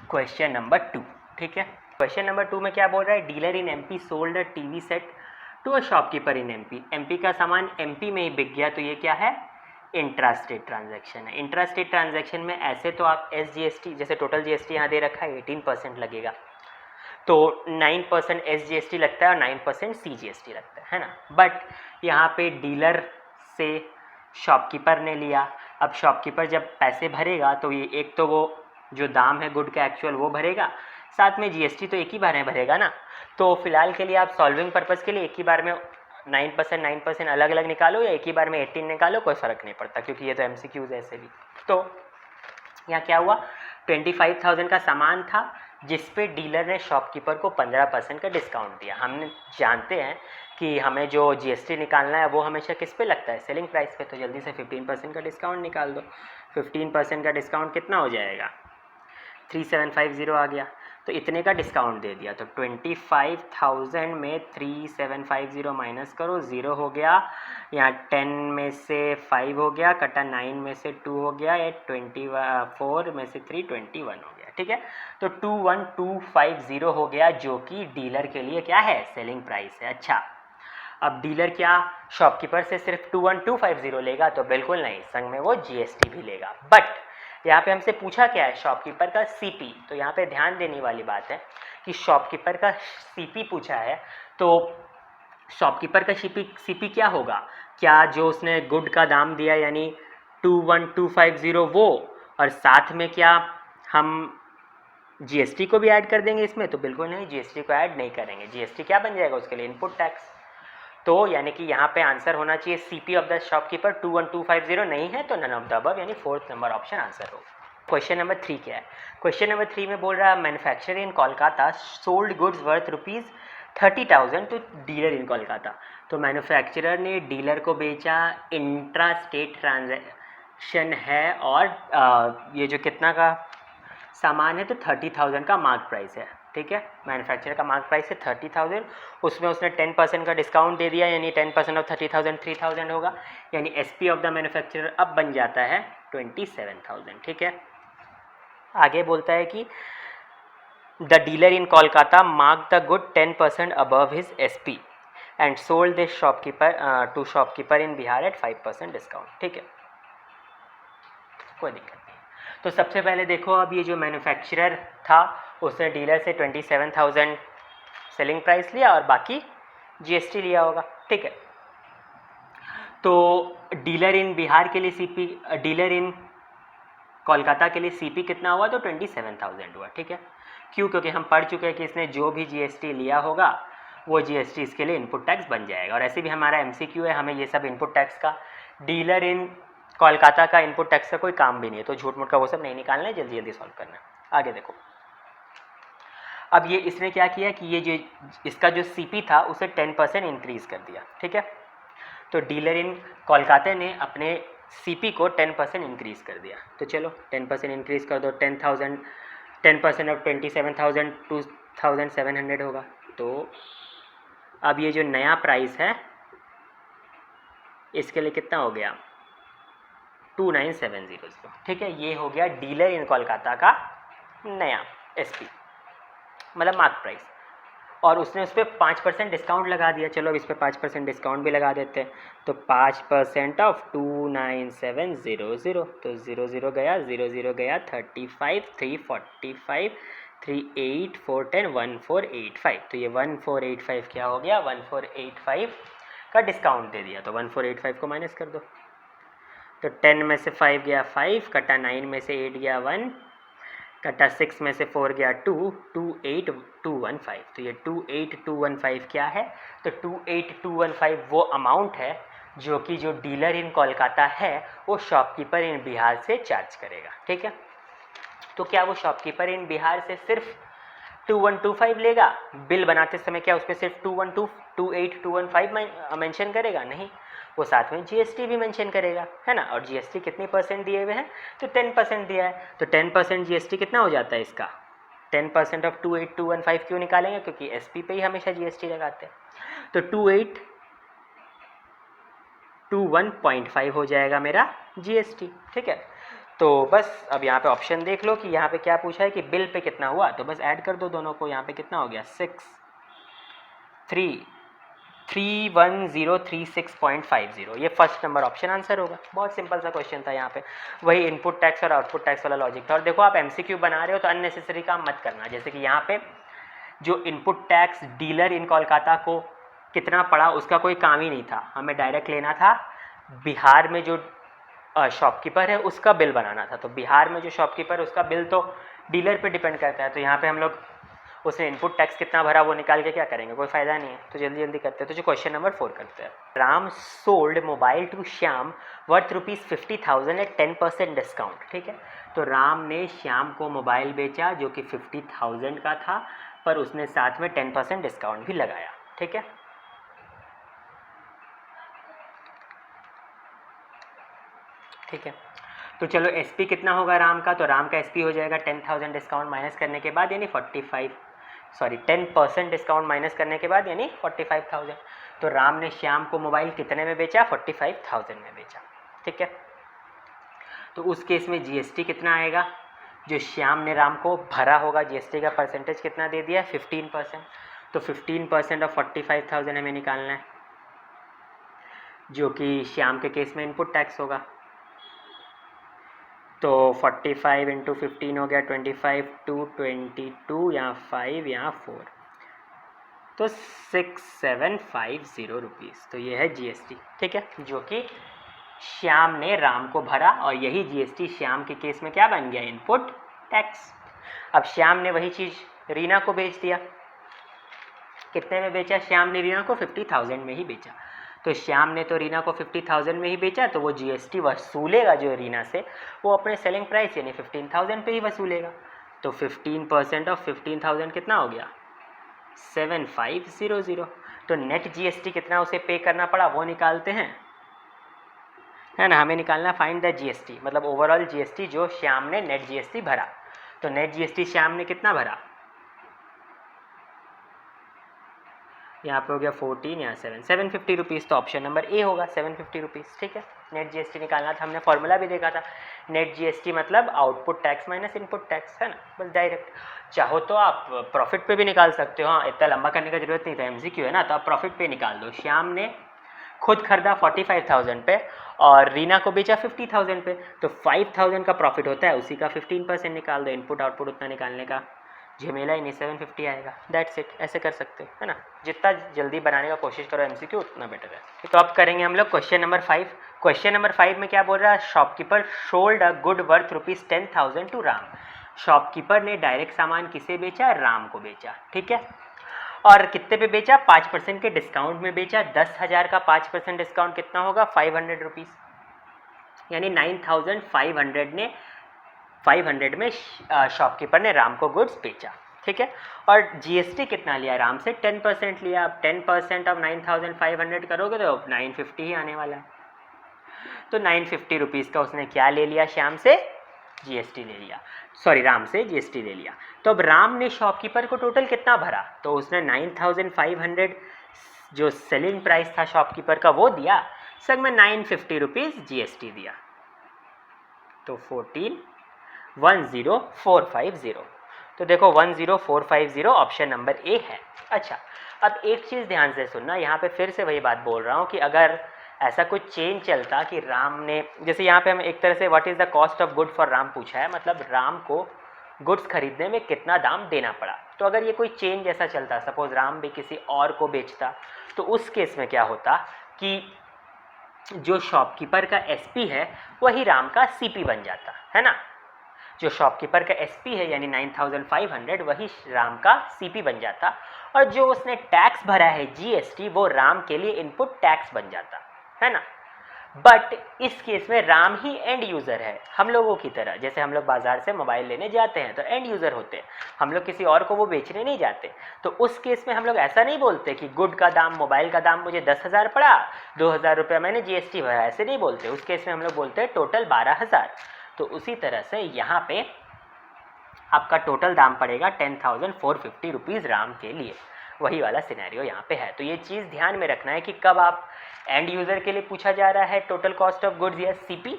क्वेश्चन नंबर 2। ठीक है, क्वेश्चन नंबर 2 में क्या बोल रहा है, dealer in MP sold a TV set to a shopkeeper in MP। MP का सामान MP में ही बिक गया, तो ये क्या है, इंट्रा स्टेट ट्रांजैक्शन है। इंट्रा स्टेट ट्रांजैक्शन में ऐसे तो आप SGST, जैसे टोटल GST यहाँ दे रखा है 18% लगेगा, तो 9% SGST लगता है और 9% CGST लगता है ना। बट यहाँ पे डीलर से शॉपकीपर ने लिया, अब शॉपकीपर जब पैसे भरेगा तो ये एक तो वो जो दाम है गुड का एक्चुअल वो भरेगा, साथ में GST तो एक ही बार में भरेगा ना। तो फिलहाल के लिए आप सॉल्विंग पर्पज़ के लिए एक ही बार में 9% अलग अलग निकालो या एक ही बार में 18 निकालो, कोई फ़र्क नहीं पड़ता, क्योंकि ये तो MCQs ऐसे भी। तो यहाँ क्या हुआ, 25,000 का सामान था जिस पे डीलर ने शॉपकीपर को 15% का डिस्काउंट दिया। हमने जानते हैं कि हमें जो जीएसटी निकालना है वो हमेशा किस पे लगता है, सेलिंग प्राइस पे। तो जल्दी से 15% का डिस्काउंट निकाल दो। 15% का डिस्काउंट कितना हो जाएगा, 3750 आ गया। तो इतने का डिस्काउंट दे दिया, तो 25,000 में 3750 माइनस करो, 0 हो गया। यहाँ 10 में से 5 हो गया, कटा 9 में से 2 हो गया, ये 24 में से 3 21 हो गया। ठीक है, तो 21250 हो गया, जो कि डीलर के लिए क्या है, सेलिंग प्राइस है। अच्छा, अब डीलर क्या शॉपकीपर से सिर्फ 21250 लेगा, तो बिल्कुल नहीं, संग में वो जीएसटी भी लेगा। बट यहाँ पे हमसे पूछा क्या है, शॉपकीपर का सीपी। तो यहाँ पे ध्यान देने वाली बात है कि शॉपकीपर का सीपी पूछा है, तो शॉपकीपर का सीपी क्या होगा, क्या जो उसने गुड का दाम दिया यानी 21250 वो, और साथ में क्या हम जीएसटी को भी ऐड कर देंगे इसमें, तो बिल्कुल नहीं, जीएसटी को ऐड नहीं करेंगे। जीएसटी क्या बन जाएगा उसके लिए, इनपुट टैक्स। तो यानी कि यहाँ पे आंसर होना चाहिए सीपी ऑफ द शॉपकीपर 21250 नहीं है तो नन ऑफ द अबव, यानी 4th नंबर ऑप्शन आंसर हो। क्वेश्चन नंबर 3 क्या है, क्वेश्चन नंबर 3 में बोल रहा है manufacturer in Kolkata sold goods worth ₹30,000 to dealer in Kolkata. तो मैन्युफैक्चरर ने डीलर को बेचा, इंट्रा स्टेट ट्रांजैक्शन है, और ये जो कितना का सामान है, तो 30,000 का मार्क प्राइस है। ठीक है, मैन्युफैक्चरर का मार्क प्राइस है 30,000, उसमें उसने 10% का डिस्काउंट दे दिया, यानी 10% ऑफ 30,000 3,000 होगा, यानी एसपी ऑफ द मैन्युफैक्चरर अब बन जाता है 27,000। ठीक है, आगे बोलता है कि the dealer in Kolkata mark the good 10% above his SP and sold this shopkeeper to shopkeeper in Bihar at 5% discount. ठीक है, कोई दिक्कत नहीं। तो सबसे पहले देखो, अब ये जो मैन्युफैक्चरर था उसने डीलर से 27,000 सेलिंग प्राइस लिया और बाकी जीएसटी लिया होगा। ठीक है, तो डीलर इन बिहार के लिए सीपी, डीलर इन कोलकाता के लिए सीपी कितना हुआ, तो 27,000 हुआ। ठीक है, क्यों, क्योंकि हम पढ़ चुके हैं कि इसने जो भी जीएसटी लिया होगा वो जीएसटी इसके लिए इनपुट टैक्स बन जाएगा। और ऐसे भी हमारा एमसीक्यू है, हमें ये सब इनपुट टैक्स का, डीलर इन कोलकाता का इनपुट टैक्स का कोई काम भी नहीं है, तो झूठ मूठ का वो सब नहीं निकालना है, जल्दी जल्दी सॉल्व करना है। आगे देखो, अब ये इसने क्या किया कि ये जो इसका जो सीपी था उसे 10% इंक्रीज़ कर दिया। ठीक है, तो डीलर इन कोलकाता ने अपने सीपी को 10% इंक्रीज़ कर दिया। तो चलो 10% इंक्रीज़ कर दो, 10% ऑफ 27,000 2,700 होगा। तो अब ये जो नया प्राइस है इसके लिए कितना हो गया, 29,700। ठीक है, ये हो गया डीलर इन कोलकाता का नया एसपी, मतलब मार्क प्राइस, और उसने उस पर 5% डिस्काउंट लगा दिया। चलो अब इस पर 5% डिस्काउंट भी लगा देते हैं, तो 5% ऑफ 29,700, तो 0 गया, 0 गया, 35 345 38 410 1485। तो ये 1485 क्या हो गया, 1485 का डिस्काउंट दे दिया, तो 1485 को माइनस कर दो। तो 10 में से 5 गया 5, कटा 9 में से 8 गया 1, कटा 6 में से 4 गया 2, 28215। तो ये 28215 क्या है, तो 28215 वो अमाउंट है जो कि जो डीलर इन कोलकाता है वो शॉपकीपर इन बिहार से चार्ज करेगा। ठीक है, तो क्या वो शॉपकीपर इन बिहार से सिर्फ 2125 लेगा, बिल बनाते समय क्या उस पर सिर्फ 212 मेंशन करेगा, नहीं, वो साथ में जीएसटी भी मेंशन करेगा, है ना। और जीएसटी कितने परसेंट दिए हुए हैं, तो 10% दिया है, तो 10% जीएसटी कितना हो जाता है इसका, 10% ऑफ 28215 क्यों निकालेंगे, क्योंकि एसपी पे ही हमेशा जीएसटी लगाते हैं, तो 2821.5 हो जाएगा मेरा जीएसटी। ठीक है, तो बस अब यहाँ पे ऑप्शन देख लो कि यहाँ पे क्या पूछा है कि बिल पे कितना हुआ, तो बस ऐड कर दो दोनों को। यहाँ पे कितना हो गया, 3106.50, ये फर्स्ट नंबर ऑप्शन आंसर होगा। बहुत सिंपल सा क्वेश्चन था, यहाँ पे वही इनपुट टैक्स और आउटपुट टैक्स वाला लॉजिक था। और देखो आप एमसीक्यू बना रहे हो तो अननेसेसरी काम मत करना, जैसे कि यहाँ पे जो input tax dealer in Kolkata को कितना पड़ा उसका कोई काम ही नहीं था, हमें डायरेक्ट लेना था बिहार में जो शॉपकीपर है उसका बिल बनाना था। तो बिहार में जो शॉपकीपर है उसका बिल तो डीलर पे डिपेंड करता है, तो यहाँ पे हम लोग उसने इनपुट टैक्स कितना भरा वो निकाल के क्या करेंगे, कोई फ़ायदा नहीं है। तो जल्दी जल्दी करते हैं। तो जो क्वेश्चन नंबर 4 करते हैं। Ram sold mobile to Shyam worth ₹50,000 at 10% discount. ठीक है, तो राम ने श्याम को मोबाइल बेचा जो कि 50,000 का था, पर उसने साथ में 10% डिस्काउंट भी लगाया। ठीक है, ठीक है, तो चलो SP कितना होगा राम का, तो राम का SP हो जाएगा 10,000 डिस्काउंट माइनस करने के बाद यानी 10% डिस्काउंट माइनस करने के बाद यानी 45,000। तो राम ने श्याम को मोबाइल कितने में बेचा, 45,000 में बेचा। ठीक है, तो उस केस में GST कितना आएगा, जो श्याम ने राम को भरा होगा, GST का परसेंटेज कितना दे दिया, 15%। तो 15% ऑफ 45,000 हमें निकालना है, जो कि श्याम के केस में इनपुट टैक्स होगा। तो 45 इंटू 15 हो गया 25 टू 22, यहाँ 5 यहाँ 4, तो 6750 रुपीज़। तो ये है GST। ठीक है, जो कि श्याम ने राम को भरा, और यही GST श्याम के केस में क्या बन गया, इनपुट टैक्स। अब श्याम ने वही चीज़ रीना को बेच दिया। कितने में बेचा श्याम ने रीना को, 50,000 में ही बेचा। तो श्याम ने तो रीना को 50,000 में ही बेचा, तो वो GST वसूलेगा जो रीना से, वो अपने सेलिंग प्राइस यानी 15,000 पे ही वसूलेगा। तो 15% ऑफ 15,000 कितना हो गया, 7500। तो नेट GST कितना उसे पे करना पड़ा वो निकालते हैं, है ना। हमें निकालना फाइंड द GST, मतलब ओवरऑल GST जो श्याम ने नेट GST भरा। तो नेट GST श्याम ने कितना भरा, यहाँ पे हो गया 14, यहाँ 750 रुपीज़। तो ऑप्शन नंबर ए होगा 750 रुपीज़। ठीक है, नेट GST निकालना था, हमने फॉर्मूला भी देखा था। नेट GST मतलब output tax minus input tax, है ना, बस डायरेक्ट। चाहो तो आप प्रॉफिट पे भी निकाल सकते हो, हाँ इतना लंबा करने का जरूरत नहीं था, MCQ है ना, तो आप प्रॉफिट पे निकाल दो। श्याम ने खुद खरीदा 45,000 पे और रीना को बेचा 50,000 पे, तो 5,000 का प्रॉफिट होता है, उसी का 15% निकाल दो। इनपुट आउटपुट उतना निकालने का झमेला ही नहीं, 750 आएगा, दैट्स इट। ऐसे कर सकते हैं, है ना। जितना जल्दी बनाने का कोशिश करो MCQ उतना बेटर है। तो अब करेंगे हम लोग क्वेश्चन नंबर 5। क्वेश्चन नंबर 5 में क्या बोल रहा है, shopkeeper sold a good worth ₹10,000 to Ram. Shopkeeper ने डायरेक्ट सामान किसे बेचा, राम को बेचा। ठीक है, और कितने पे बेचा, 5% के डिस्काउंट में बेचा। 10,000 का 5% डिस्काउंट कितना होगा, 500 रुपीज़, यानी 9,500 में शॉपकीपर ने राम को गुड्स बेचा। ठीक है, और GST कितना लिया राम से, 10% लिया। अब 10% ऑफ 9,500 करोगे तो 950 ही आने वाला है। तो 950 रुपीज़ का उसने क्या ले लिया, श्याम से GST ले लिया, सॉरी राम से GST ले लिया। तो अब राम ने शॉपकीपर को टोटल कितना भरा, तो उसने 9,500 जो सेलिंग प्राइस था शॉपकीपर का वो दिया, संग में 950 रुपीज़ GST दिया, तो 10450। तो देखो 10450 ऑप्शन नंबर ए है। अच्छा, अब एक चीज़ ध्यान से सुनना, यहाँ पे फिर से वही बात बोल रहा हूँ कि अगर ऐसा कुछ चेंज चलता कि राम ने, जैसे यहाँ पे हम एक तरह से what is the cost of good for Ram पूछा है, मतलब राम को गुड्स खरीदने में कितना दाम देना पड़ा। तो अगर ये कोई चेंज ऐसा चलता, सपोज राम भी किसी और को बेचता, तो उस केस में क्या होता कि जो शॉपकीपर का SP है वही राम का CP बन जाता, है ना। जो शॉपकीपर का SP है यानी 9,500 वही राम का CP बन जाता, और जो उसने टैक्स भरा है GST वो राम के लिए इनपुट टैक्स बन जाता, है ना। बट इस केस में राम ही एंड यूज़र है, हम लोगों की तरह। जैसे हम लोग बाज़ार से मोबाइल लेने जाते हैं तो एंड यूज़र होते हैं, हम लोग किसी और को वो बेचने नहीं जाते। तो उस केस में हम लोग ऐसा नहीं बोलते कि गुड का दाम, मोबाइल का दाम मुझे 10,000 पड़ा, 2,000 रुपये मैंने GST भरा, ऐसे नहीं बोलते। उस केस में हम लोग बोलते हैं टोटल 12,000। तो उसी तरह से यहाँ पे आपका टोटल दाम पड़ेगा 10,450 रुपीज़ राम के लिए, वही वाला सिनेरियो यहाँ पे है। तो ये चीज़ ध्यान में रखना है कि कब आप एंड यूज़र के लिए पूछा जा रहा है टोटल कॉस्ट ऑफ गुड्स या CP,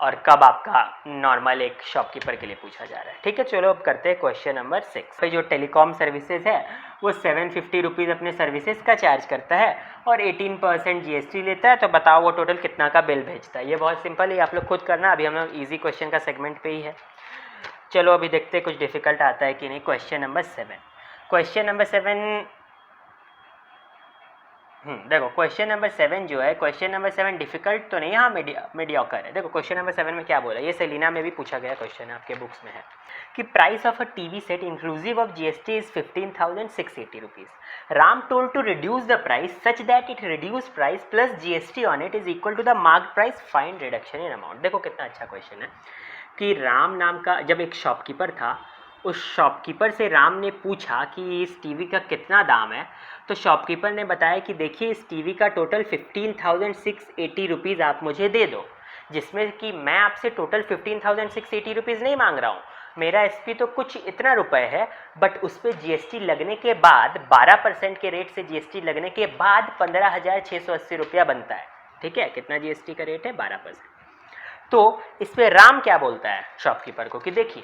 और कब आपका नॉर्मल एक शॉपकीपर के लिए पूछा जा रहा है। ठीक है, चलो अब करते हैं क्वेश्चन नंबर 6 पे। जो टेलीकॉम सर्विसेज है वो 750 रुपीज़ अपने सर्विसेज का चार्ज करता है और 18% GST लेता है। तो बताओ वो टोटल कितना का बिल भेजता है। ये बहुत सिंपल है, आप लोग खुद करना। अभी हम लोग ईजी क्वेश्चन का सेगमेंट पे ही है। चलो अभी देखते हैं कुछ डिफ़िकल्ट आता है कि नहीं। क्वेश्चन नंबर 7, क्वेश्चन नंबर 7 देखो क्वेश्चन नंबर 7 जो है, क्वेश्चन नंबर 7 डिफिकल्ट तो नहीं, हाँ मीडियोकर है। देखो क्वेश्चन नंबर 7 में क्या बोला, ये सेलिना में भी पूछा गया क्वेश्चन है, आपके बुक्स में है कि price of a TV set inclusive of GST is 15,680 rupees. Ram told to reduce the price such that it reduce price plus GST on it is equal to the marked price, find reduction in amount. देखो कितना अच्छा question है कि राम नाम का जब एक shopkeeper था, उस शॉपकीपर से राम ने पूछा कि इस टीवी का कितना दाम है, तो शॉपकीपर ने बताया कि देखिए इस टीवी का टोटल 15,680 रुपीज़ आप मुझे दे दो, जिसमें कि मैं आपसे टोटल 15,680 रुपीज़ नहीं मांग रहा हूँ, मेरा एसपी तो कुछ इतना रुपए है, बट उस पर जीएसटी लगने के बाद 12% के रेट से जीएसटी लगने के बाद 15,680 रुपया बनता है। ठीक है, कितना जीएसटी का रेट है, 12%। तो इस पर राम क्या बोलता है शॉपकीपर को कि देखिए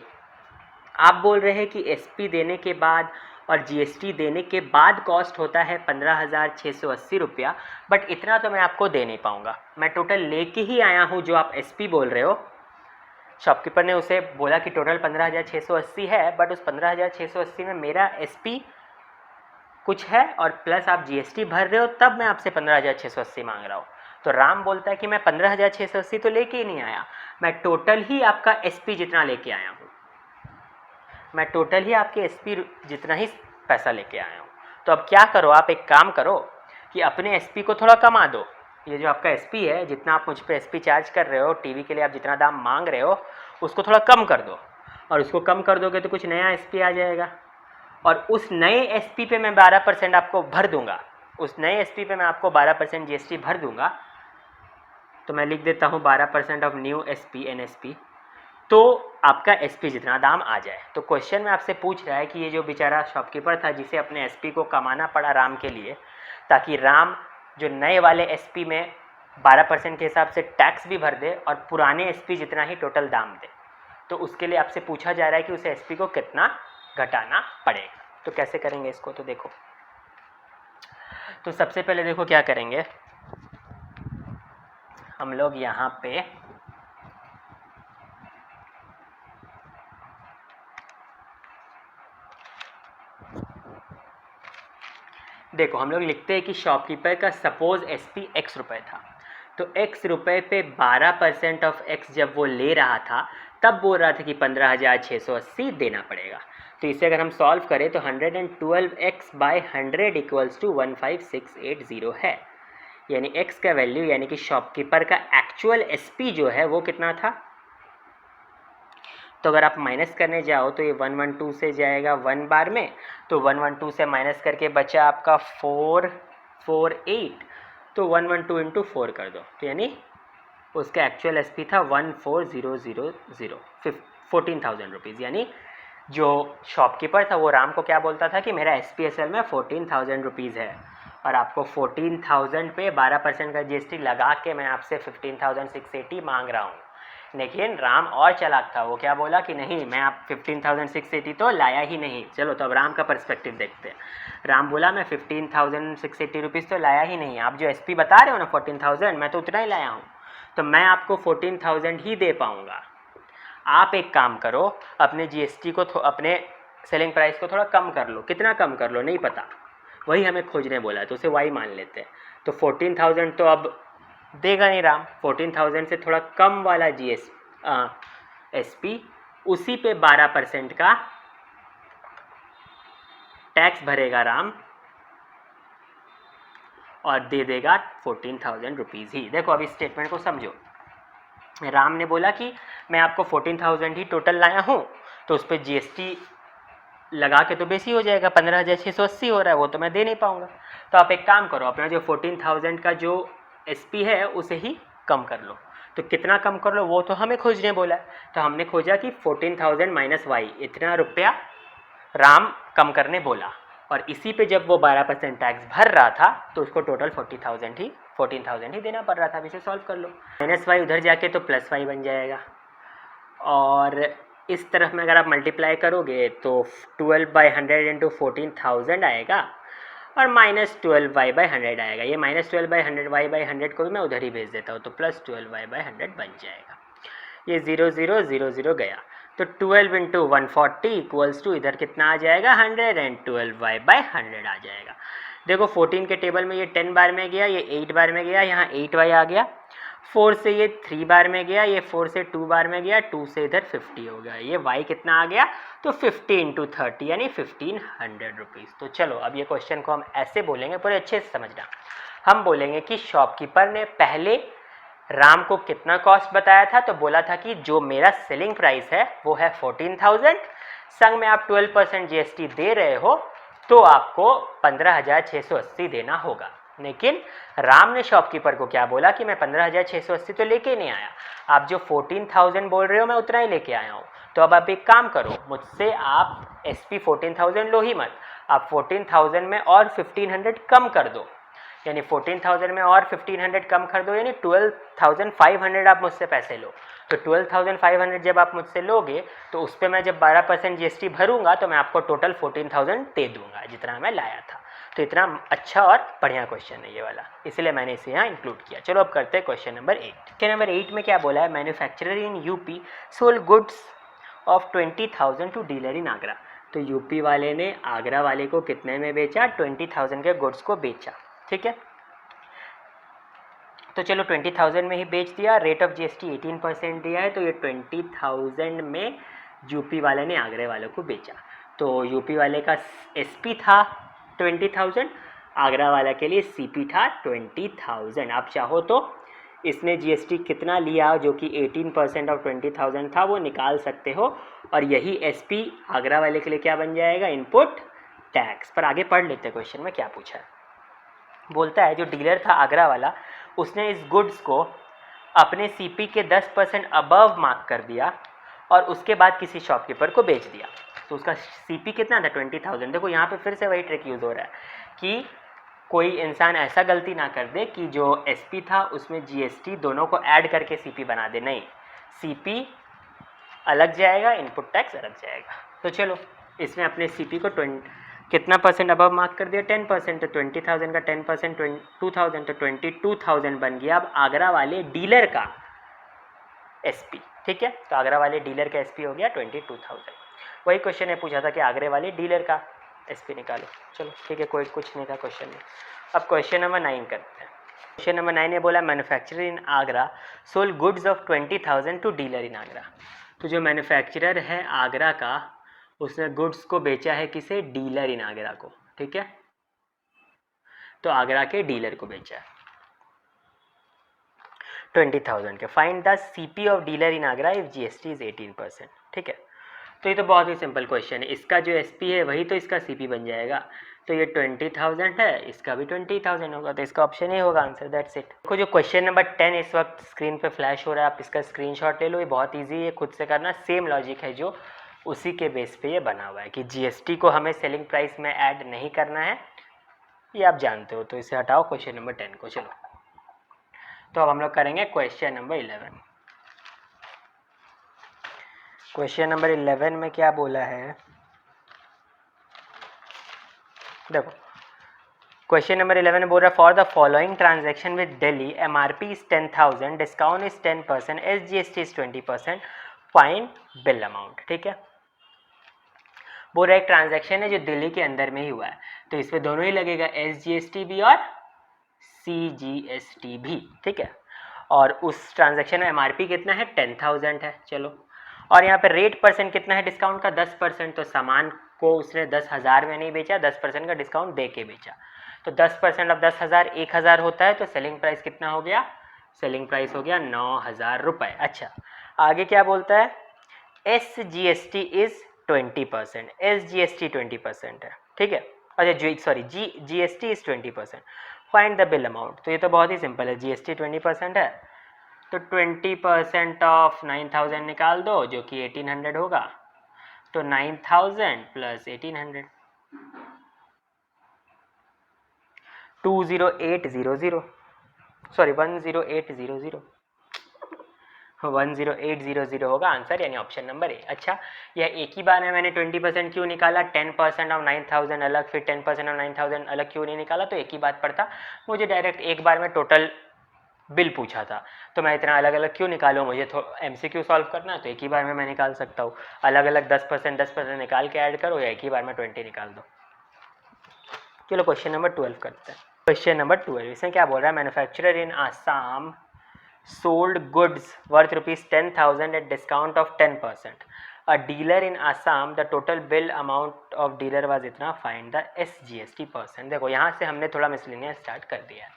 आप बोल रहे हैं कि एसपी देने के बाद और जीएसटी देने के बाद कॉस्ट होता है 15,680 रुपया, बट इतना तो मैं आपको दे नहीं पाऊँगा, मैं टोटल लेके ही आया हूँ जो आप एसपी बोल रहे हो। शॉपकीपर ने उसे बोला कि टोटल 15,680 है, बट उस 15,680 में मेरा एसपी कुछ है और प्लस आप जीएसटी भर रहे हो, तब मैं आपसे 15,680 मांग रहा हूँ। तो राम बोलता है कि मैं 15,680 तो लेके ही नहीं आया, मैं टोटल ही आपका एसपी जितना लेके आया हूँ, मैं टोटल ही आपके एसपी जितना ही पैसा लेके आया हूँ। तो अब क्या करो, आप एक काम करो कि अपने एसपी को थोड़ा कमा दो, ये जो आपका एसपी है, जितना आप मुझ पे एसपी चार्ज कर रहे हो, टीवी के लिए आप जितना दाम मांग रहे हो उसको थोड़ा कम कर दो, और उसको कम कर दोगे तो कुछ नया एसपी आ जाएगा, और उस नए एसपी पे मैं 12% आपको भर दूंगा, उस नए एसपी पे मैं आपको 12% जीएसटी भर दूंगा। तो मैं लिख देता हूँ 12% ऑफ न्यू एसपी एनएसपी, तो आपका एसपी जितना दाम आ जाए। तो क्वेश्चन में आपसे पूछ रहा है कि ये जो बेचारा शॉपकीपर था जिसे अपने एसपी को कमाना पड़ा राम के लिए, ताकि राम जो नए वाले एसपी में 12% के हिसाब से टैक्स भी भर दे और पुराने एसपी जितना ही टोटल दाम दे, तो उसके लिए आपसे पूछा जा रहा है कि उसे एसपी को कितना घटाना पड़ेगा। तो कैसे करेंगे इसको, तो देखो, तो सबसे पहले देखो क्या करेंगे हम लोग यहाँ पे देखो हम लोग लिखते हैं कि शॉपकीपर का सपोज एसपी एक्स रुपए था, तो एक्स रुपए पे 12% ऑफ एक्स जब वो ले रहा था तब बोल रहा था कि 15,680 देना पड़ेगा। तो इसे अगर हम सॉल्व करें तो 112x बाय 100 इक्वल्स टू 15680 है, यानी एक्स का वैल्यू यानी कि शॉपकीपर का एक्चुअल एसपी जो है वो कितना था। तो अगर आप माइनस करने जाओ तो ये 112 से जाएगा 1 बार में, तो 112 से माइनस करके बचा आपका 448, तो 112 इंटू 4 कर दो, तो यानी उसका एक्चुअल एसपी था 14,000 14,000 रुपीज़। यानी जो शॉपकीपर था वो राम को क्या बोलता था कि मेरा एसपी असल में 14,000 रुपीज़ है, और आपको 14,000 पे 12% का जीएसटी लगा के मैं आपसे 15,680 मांग रहा हूँ। लेकिन राम और चालाक था, वो क्या बोला कि नहीं, मैं आप 15,680 तो लाया ही नहीं। चलो तो अब राम का पर्सपेक्टिव देखते हैं। राम बोला मैं 15,680 रुपीज़ तो लाया ही नहीं, आप जो एसपी बता रहे हो ना 14,000, मैं तो उतना ही लाया हूँ, तो मैं आपको 14,000 ही दे पाऊँगा। आप एक काम करो, अपने जीएसटी को अपने सेलिंग प्राइस को थोड़ा कम कर लो, कितना कम कर लो नहीं पता, वही हमें खोजने बोला है, तो उसे वाई मान लेते हैं। तो 14,000 तो अब देगा नहीं राम, 14,000 से थोड़ा कम वाला एसपी, उसी पे 12% का टैक्स भरेगा राम और दे देगा 14,000 रुपीज़ ही। देखो अभी स्टेटमेंट को समझो, राम ने बोला कि मैं आपको 14,000 ही टोटल लाया हूँ, तो उस पर जीएसटी लगा के तो बेसी हो जाएगा, 15,680 हो रहा है, वो तो मैं दे नहीं पाऊँगा। तो आप एक काम करो, अपना जो 14,000 का जो एसपी है उसे ही कम कर लो। तो कितना कम कर लो वो तो हमें खोजने बोला है, तो हमने खोजा कि 14,000 माइनस वाई, इतना रुपया राम कम करने बोला, और इसी पे जब वो 12% टैक्स भर रहा था तो उसको टोटल 14,000 ही देना पड़ रहा था। अब इसे सॉल्व कर लो, माइनस वाई उधर जाके तो प्लस वाई बन जाएगा, और इस तरफ में अगर आप मल्टीप्लाई करोगे तो 12/100 इंटू 14,000 आएगा, और -12y/100 आएगा। ये -12/100y/100 को भी मैं उधर ही भेज देता हूँ, तो +12y/100 बन जाएगा। ये 0 0 0 0 गया, तो 12 इंटू 140 इक्वल्स टू इधर कितना आ जाएगा 100, एंड 12y/100 आ जाएगा। देखो 14 के टेबल में ये 10 बार में गया, ये 8 बार में गया, यहाँ 8y आ गया, 4 से ये 3 बार में गया, ये 4 से 2 बार में गया, 2 से इधर 50 हो गया, ये y कितना आ गया, तो 50 इंटू 30 यानी 1500 रुपीज़। तो चलो अब ये क्वेश्चन को हम ऐसे बोलेंगे, पूरे अच्छे से समझना। हम बोलेंगे कि शॉपकीपर ने पहले राम को कितना कॉस्ट बताया था, तो बोला था कि जो मेरा सेलिंग प्राइस है वो है 14,000, संग में आप 12% जीएसटी दे रहे हो तो आपको 15,680 देना होगा। लेकिन राम ने शॉपकीपर को क्या बोला कि मैं 15,680 तो लेके नहीं आया, आप जो 14,000 बोल रहे हो मैं उतना ही लेके आया हूँ। तो अब आप एक काम करो, मुझसे आप SP 14,000 लो ही मत, आप 14,000 में और 1,500 कम कर दो, यानी 14,000 में और 1,500 कम कर दो, यानी 12,500 आप मुझसे पैसे लो। तो 12,500 जब आप मुझसे लोगे तो उस पर मैं जब 12% जीएसटी भरूंगा तो मैं आपको टोटल 14,000 दे दूंगा जितना मैं लाया था। तो इतना अच्छा और बढ़िया क्वेश्चन है ये वाला, इसलिए मैंने इसे यहाँ इंक्लूड किया। चलो अब करते हैं क्वेश्चन नंबर 8। क्वेश्चन नंबर 8 में क्या बोला है, manufacturer in UP sold goods of 20,000 to dealer in Agra. तो यूपी वाले ने आगरा वाले को कितने में बेचा, 20,000 के गुड्स को बेचा, ठीक है। तो चलो 20,000 में ही बेच दिया, रेट ऑफ जीएसटी 18% दिया है, तो ये 20,000 में यूपी वाले ने आगरे वालों को बेचा। तो यूपी वाले का एसपी था 20,000, आगरा वाला के लिए सीपी था 20,000। आप चाहो तो इसने जीएसटी कितना लिया जो कि 18% ऑफ 20,000 था वो निकाल सकते हो, और यही एसपी आगरा वाले के लिए क्या बन जाएगा, इनपुट टैक्स। पर आगे पढ़ लेते हैं क्वेश्चन में क्या पूछा है। बोलता है जो डीलर था आगरा वाला, उसने इस गुड्स को अपने सीपी के 10% अबव मार्क कर दिया और उसके बाद किसी शॉपकीपर को बेच दिया। तो उसका सीपी कितना था, 20,000। देखो यहाँ पे फिर से वही ट्रिक यूज़ हो रहा है कि कोई इंसान ऐसा गलती ना कर दे कि जो एसपी था उसमें जीएसटी दोनों को ऐड करके सीपी बना दे, नहीं, सीपी अलग जाएगा, इनपुट टैक्स अलग जाएगा। तो चलो इसने अपने सीपी को कितना परसेंट अबव मार्क कर दिया, 10%। तो 20,000 का 10% 22,000, तो 22,000 बन गया अब आगरा वाले डीलर का एसपी, ठीक है। तो आगरा वाले डीलर का एसपी हो गया 22,000। वही क्वेश्चन ने पूछा था कि आगरे वाले डीलर का एसपी निकालो। चलो ठीक है, कोई कुछ नहीं था क्वेश्चन में। अब क्वेश्चन नंबर 9 करते हैं। क्वेश्चन नंबर 9 ने बोला manufacturer in Agra sold goods of 20,000 to dealer in Agra. तो जो मैन्युफैक्चरर है आगरा का उसने गुड्स को बेचा है किसे, डीलर इन आगरा को, ठीक है। तो आगरा के डीलर को बेचा है 20,000 के। Find the CP of dealer in Agra if GST is 18%, ठीक है। तो ये तो बहुत ही सिंपल क्वेश्चन है, इसका जो एसपी है वही तो इसका सीपी बन जाएगा। तो ये 20,000 है, इसका भी 20,000 होगा, तो इसका ऑप्शन ही होगा आंसर, दैट्स इट। देखो जो क्वेश्चन नंबर 10 इस वक्त स्क्रीन पे फ्लैश हो रहा है, आप इसका स्क्रीनशॉट ले लो, ये बहुत ईजी है, खुद से करना। सेम लॉजिक है जो उसी के बेस पे ये बना हुआ है कि जीएसटी को हमें सेलिंग प्राइस में ऐड नहीं करना है, ये आप जानते हो। तो इसे हटाओ क्वेश्चन नंबर 10 को। चलो तो अब हम लोग करेंगे क्वेश्चन नंबर 11। क्वेश्चन नंबर 11 में क्या बोला है, देखो क्वेश्चन नंबर 11 में बोल रहा है for the following transaction with Delhi MRP is 10,000, discount is 10%, SGST is 20%, fine bill amount, ठीक है। बोल रहा है एक ट्रांजैक्शन है जो दिल्ली के अंदर में ही हुआ है, तो इसमें दोनों ही लगेगा, एसजीएसटी भी और सीजीएसटी भी, ठीक है। और उस ट्रांजैक्शन में एमआरपी कितना है, 10,000 है, चलो। और यहाँ पे रेट परसेंट कितना है डिस्काउंट का, 10%। तो सामान को उसने 10,000 में नहीं बेचा, 10% का डिस्काउंट दे के बेचा। तो 10% ऑफ 10,000 1,000 होता है, तो सेलिंग प्राइस कितना हो गया, सेलिंग प्राइस हो गया 9,000 रुपये। अच्छा आगे क्या बोलता है, S G S T is 20%, S G S T 20% है, ठीक है। अच्छा sorry G S T is 20%, find the bill amount. तो ये तो बहुत ही सिंपल है, जी एस टी 20% है, तो 20% ऑफ 9,000 निकाल दो जो कि 1,800 होगा। तो 9,000 प्लस 1,800 20800, सॉरी 10800 10800 होगा आंसर, यानी ऑप्शन नंबर ए। अच्छा यह एक ही बार में मैंने 20% क्यों निकाला, 10% ऑफ 9,000 अलग, फिर 10% ऑफ 9,000 अलग क्यों नहीं निकाला, तो एक ही बात पड़ता, मुझे डायरेक्ट एक बार में टोटल बिल पूछा था, तो मैं इतना अलग अलग क्यों निकालूँ, मुझे एमसीक्यू सॉल्व करना, तो एक ही बार में मैं निकाल सकता हूँ। अलग अलग 10% निकाल के ऐड करो या एक ही बार में 20 निकाल दो, चलो क्वेश्चन नंबर 12 करते हैं। क्वेश्चन नंबर 12 इसमें क्या बोल रहा है, manufacturer in Assam sold goods worth rupees 10,000 at discount of 10%. A dealer in Assam, the total bill amount of dealer was इतना, find the SGST percent। देखो यहाँ से हमने थोड़ा मिसलिनियस स्टार्ट कर दिया है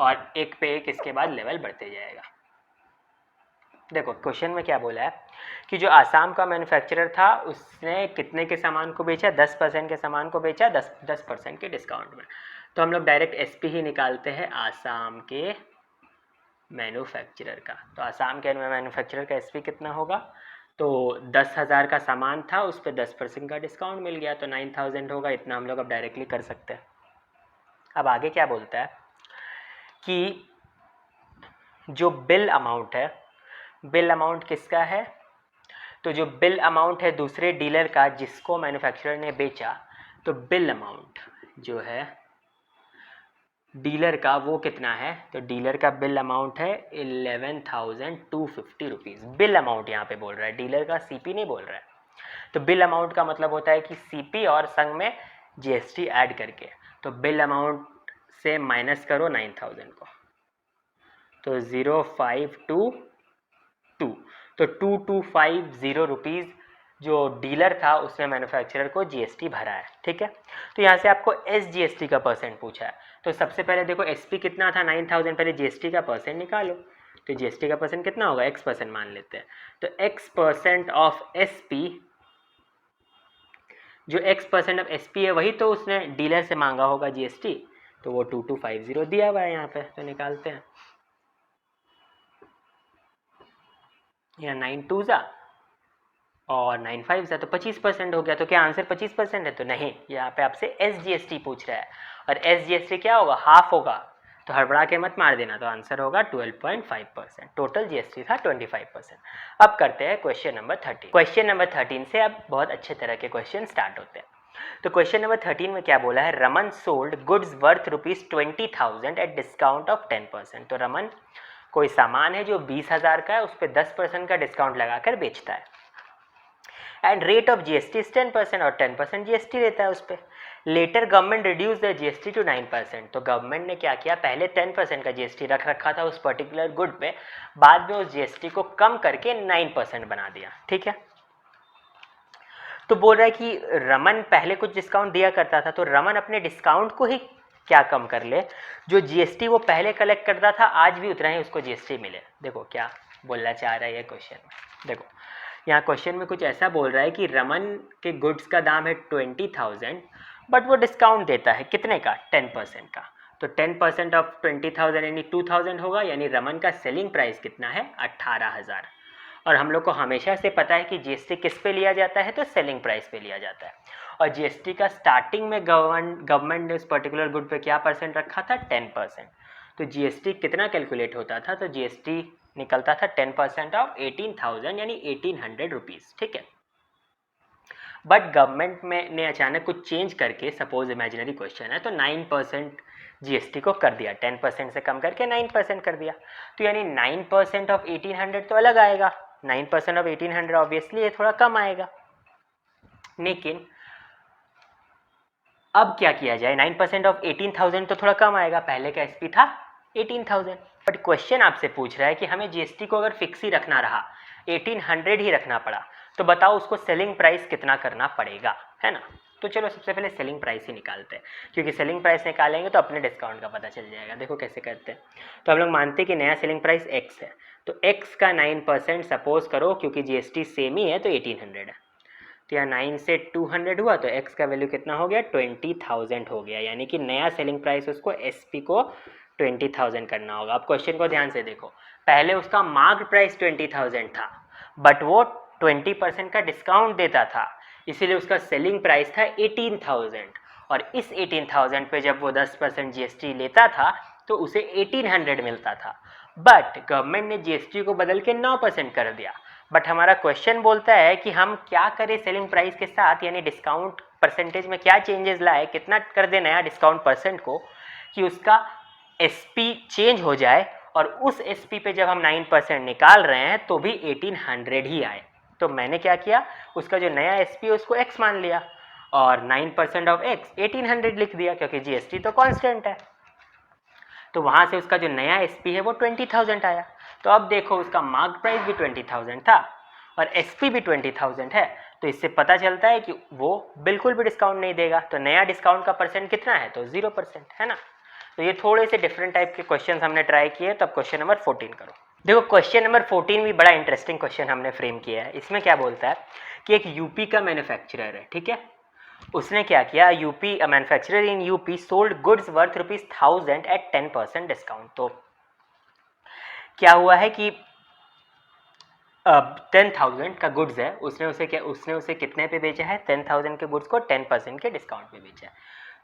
और एक पे एक इसके बाद लेवल बढ़ते जाएगा। देखो क्वेश्चन में क्या बोला है कि जो आसाम का मैन्युफैक्चरर था उसने कितने के सामान को बेचा, 10% के सामान को बेचा 10% के डिस्काउंट में। तो हम लोग डायरेक्ट एसपी ही निकालते हैं आसाम के मैन्युफैक्चरर का। तो आसाम के मैन्युफैक्चरर का एसपी कितना होगा, तो 10,000 का सामान था उस पर 10% का डिस्काउंट मिल गया तो 9,000 होगा। इतना हम लोग अब डायरेक्टली कर सकते हैं। अब आगे क्या बोलता है कि जो बिल अमाउंट है, बिल अमाउंट किसका है, तो जो बिल अमाउंट है दूसरे डीलर का जिसको मैन्युफैक्चरर ने बेचा, तो बिल अमाउंट जो है डीलर का वो कितना है, तो डीलर का बिल अमाउंट है 11,250 रुपीज़। बिल अमाउंट यहाँ पे बोल रहा है, डीलर का सीपी नहीं बोल रहा है। तो बिल अमाउंट का मतलब होता है कि सीपी और संग में जीएसटी ऐड करके। तो बिल अमाउंट से माइनस करो 9,000 को, तो 0522, तो 2250 रुपीज़ जो डीलर था उसने मैन्युफैक्चरर को जीएसटी भरा है। ठीक है, तो यहाँ से आपको एसजीएसटी का परसेंट पूछा है। तो सबसे पहले देखो एसपी कितना था 9,000, पहले जीएसटी का परसेंट निकालो। तो जीएसटी का परसेंट कितना होगा, x% मान लेते हैं। तो x% ऑफ एसपी, जो x% ऑफ एसपी है वही तो उसने डीलर से मांगा होगा जीएसटी, तो वो 2250 दिया हुआ है यहाँ पे। तो निकालते हैं, यहाँ 9 2 और 9 5 तो 25% हो गया। तो क्या आंसर 25% है, तो नहीं, यहाँ पे आपसे एसजीएसटी पूछ रहा है और एसजीएसटी क्या होगा, हाफ होगा। तो हड़बड़ा के मत मार देना, तो आंसर होगा 12.5%। टोटल जीएसटी था 25%। अब करते हैं क्वेश्चन नंबर 13। क्वेश्चन नंबर 13 से अब बहुत अच्छे तरह के क्वेश्चन स्टार्ट होते हैं। तो क्वेश्चन नंबर 13 में क्या बोला है, Raman sold goods worth ₹20,000 at discount of 10%। तो रमन कोई सामान है जो 20,000 का है, उस पर 10% का डिस्काउंट लगाकर बेचता है and rate of GST is 10% और 10% जीएसटी रहता है उस पर। Later government reduce the GST to 9%। तो गवर्नमेंट ने क्या किया, पहले 10% का जीएसटी रख रखा था उस पर्टिकुलर गुड पे, बाद में उस जीएसटी को कम करके 9% बना दिया। ठीक है, तो बोल रहा है कि रमन पहले कुछ डिस्काउंट दिया करता था, तो रमन अपने डिस्काउंट को ही क्या कम कर ले, जो जीएसटी वो पहले कलेक्ट करता था आज भी उतना ही उसको जीएसटी मिले। देखो क्या बोलना चाह रहा है ये क्वेश्चन में। देखो यहाँ क्वेश्चन में कुछ ऐसा बोल रहा है कि रमन के गुड्स का दाम है 20,000, बट वो डिस्काउंट देता है कितने का, 10% का। तो 10% ऑफ 20,000 यानी 2,000 होगा, यानी रमन का सेलिंग प्राइस कितना है, 18,000। और हम लोग को हमेशा से पता है कि जीएसटी किस पे लिया जाता है, तो सेलिंग प्राइस पे लिया जाता है। और जीएसटी का स्टार्टिंग में गवर्नमेंट ने उस पर्टिकुलर गुड पे क्या परसेंट रखा था, 10%। तो जीएसटी कितना कैलकुलेट होता था, तो जीएसटी निकलता था 10% ऑफ 18,000 यानी 1,800 रुपीज़। ठीक है, बट गवर्नमेंट में ने अचानक कुछ चेंज करके, सपोज इमेजिनरी क्वेश्चन है, तो 9% जीएसटी को कर दिया, 10% से कम करके 9% कर दिया। तो यानी 9% ऑफ 1,800 तो अलग आएगा, 9% ऑफ 1,800 ऑब्वियसली ये थोड़ा कम आएगा। लेकिन अब क्या किया जाए, 9% ऑफ 18,000 तो थोड़ा कम आएगा, पहले का एसपी था 18,000। बट क्वेश्चन आपसे पूछ रहा है कि हमें जीएसटी को अगर फिक्स ही रखना रहा, 1,800 ही रखना पड़ा, तो बताओ उसको सेलिंग प्राइस कितना करना पड़ेगा, है ना। तो चलो सबसे पहले सेलिंग प्राइस ही निकालते हैं, क्योंकि सेलिंग प्राइस निकालेंगे तो अपने डिस्काउंट का पता चल जाएगा। देखो कैसे करते हैं, तो हम लोग मानते हैं कि नया सेलिंग प्राइस x है, तो x का 9% सपोज करो, क्योंकि जीएसटी सेम ही है तो 1,800 है। तो यहाँ 9 से 200 हुआ, तो x का वैल्यू कितना हो गया, 20,000 हो गया। यानी कि नया सेलिंग प्राइस उसको एसपी को 20,000 करना होगा। अब क्वेश्चन को ध्यान से देखो, पहले उसका मार्क प्राइस 20,000 था, बट वो 20% का डिस्काउंट देता था, इसीलिए उसका सेलिंग प्राइस था 18,000। और इस 18,000 पे जब वो 10% जीएसटी लेता था तो उसे 1,800 मिलता था। बट गवर्नमेंट ने जीएसटी को बदल के 9% कर दिया। बट हमारा क्वेश्चन बोलता है कि हम क्या करें सेलिंग प्राइस के साथ, यानी डिस्काउंट परसेंटेज में क्या चेंजेस लाए, कितना कर दे नया डिस्काउंट परसेंट को, कि उसका एसपी चेंज हो जाए और उस एसपी पे जब हम 9% निकाल रहे हैं तो भी 1,800 ही आए। तो मैंने क्या किया, उसका जो नया एसपी है उसको x मान लिया और 9% ऑफ x 1800 लिख दिया क्योंकि जीएसटी तो कांस्टेंट है। तो वहाँ से उसका जो नया एसपी है वो 20,000 आया। तो अब देखो उसका मार्क प्राइस भी 20,000 था और एसपी भी 20,000 है, तो इससे पता चलता है कि वो बिल्कुल भी डिस्काउंट नहीं देगा। तो नया डिस्काउंट का परसेंट कितना है, तो 0% है ना। तो ये थोड़े से डिफरेंट टाइप के क्वेश्चन हमने ट्राई किए। तो अब क्वेश्चन नंबर 14 करो। देखो क्वेश्चन नंबर 14 भी बड़ा इंटरेस्टिंग क्वेश्चन हमने फ्रेम किया है। इसमें क्या बोलता है कि एक यूपी का मैन्युफैक्चरर है, ठीक है, उसने क्या किया, UP manufacturer in UP sold goods worth ₹1000 at 10% discount. तो क्या हुआ है कि 10,000 का गुड्स है, उसने उसे कितने पे बेचा है, 10,000 के गुड्स को 10% के डिस्काउंट पे बेचा है।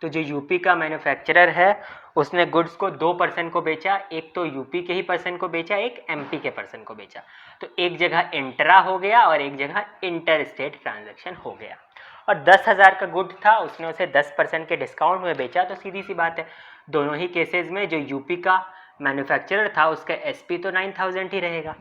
तो जो यूपी का मैन्युफैक्चरर है उसने गुड्स को 2% को बेचा, एक तो यूपी के ही पर्सन को बेचा, एक एमपी के पर्सन को बेचा। तो एक जगह इंट्रा हो गया और एक जगह इंटर स्टेट ट्रांजेक्शन हो गया। और 10,000 का गुड था, उसने उसे 10% के डिस्काउंट में बेचा। तो सीधी सी बात है, दोनों ही केसेस में जो यूपी का मैन्युफैक्चरर था उसका एसपी तो 9,000 ही रहेगा।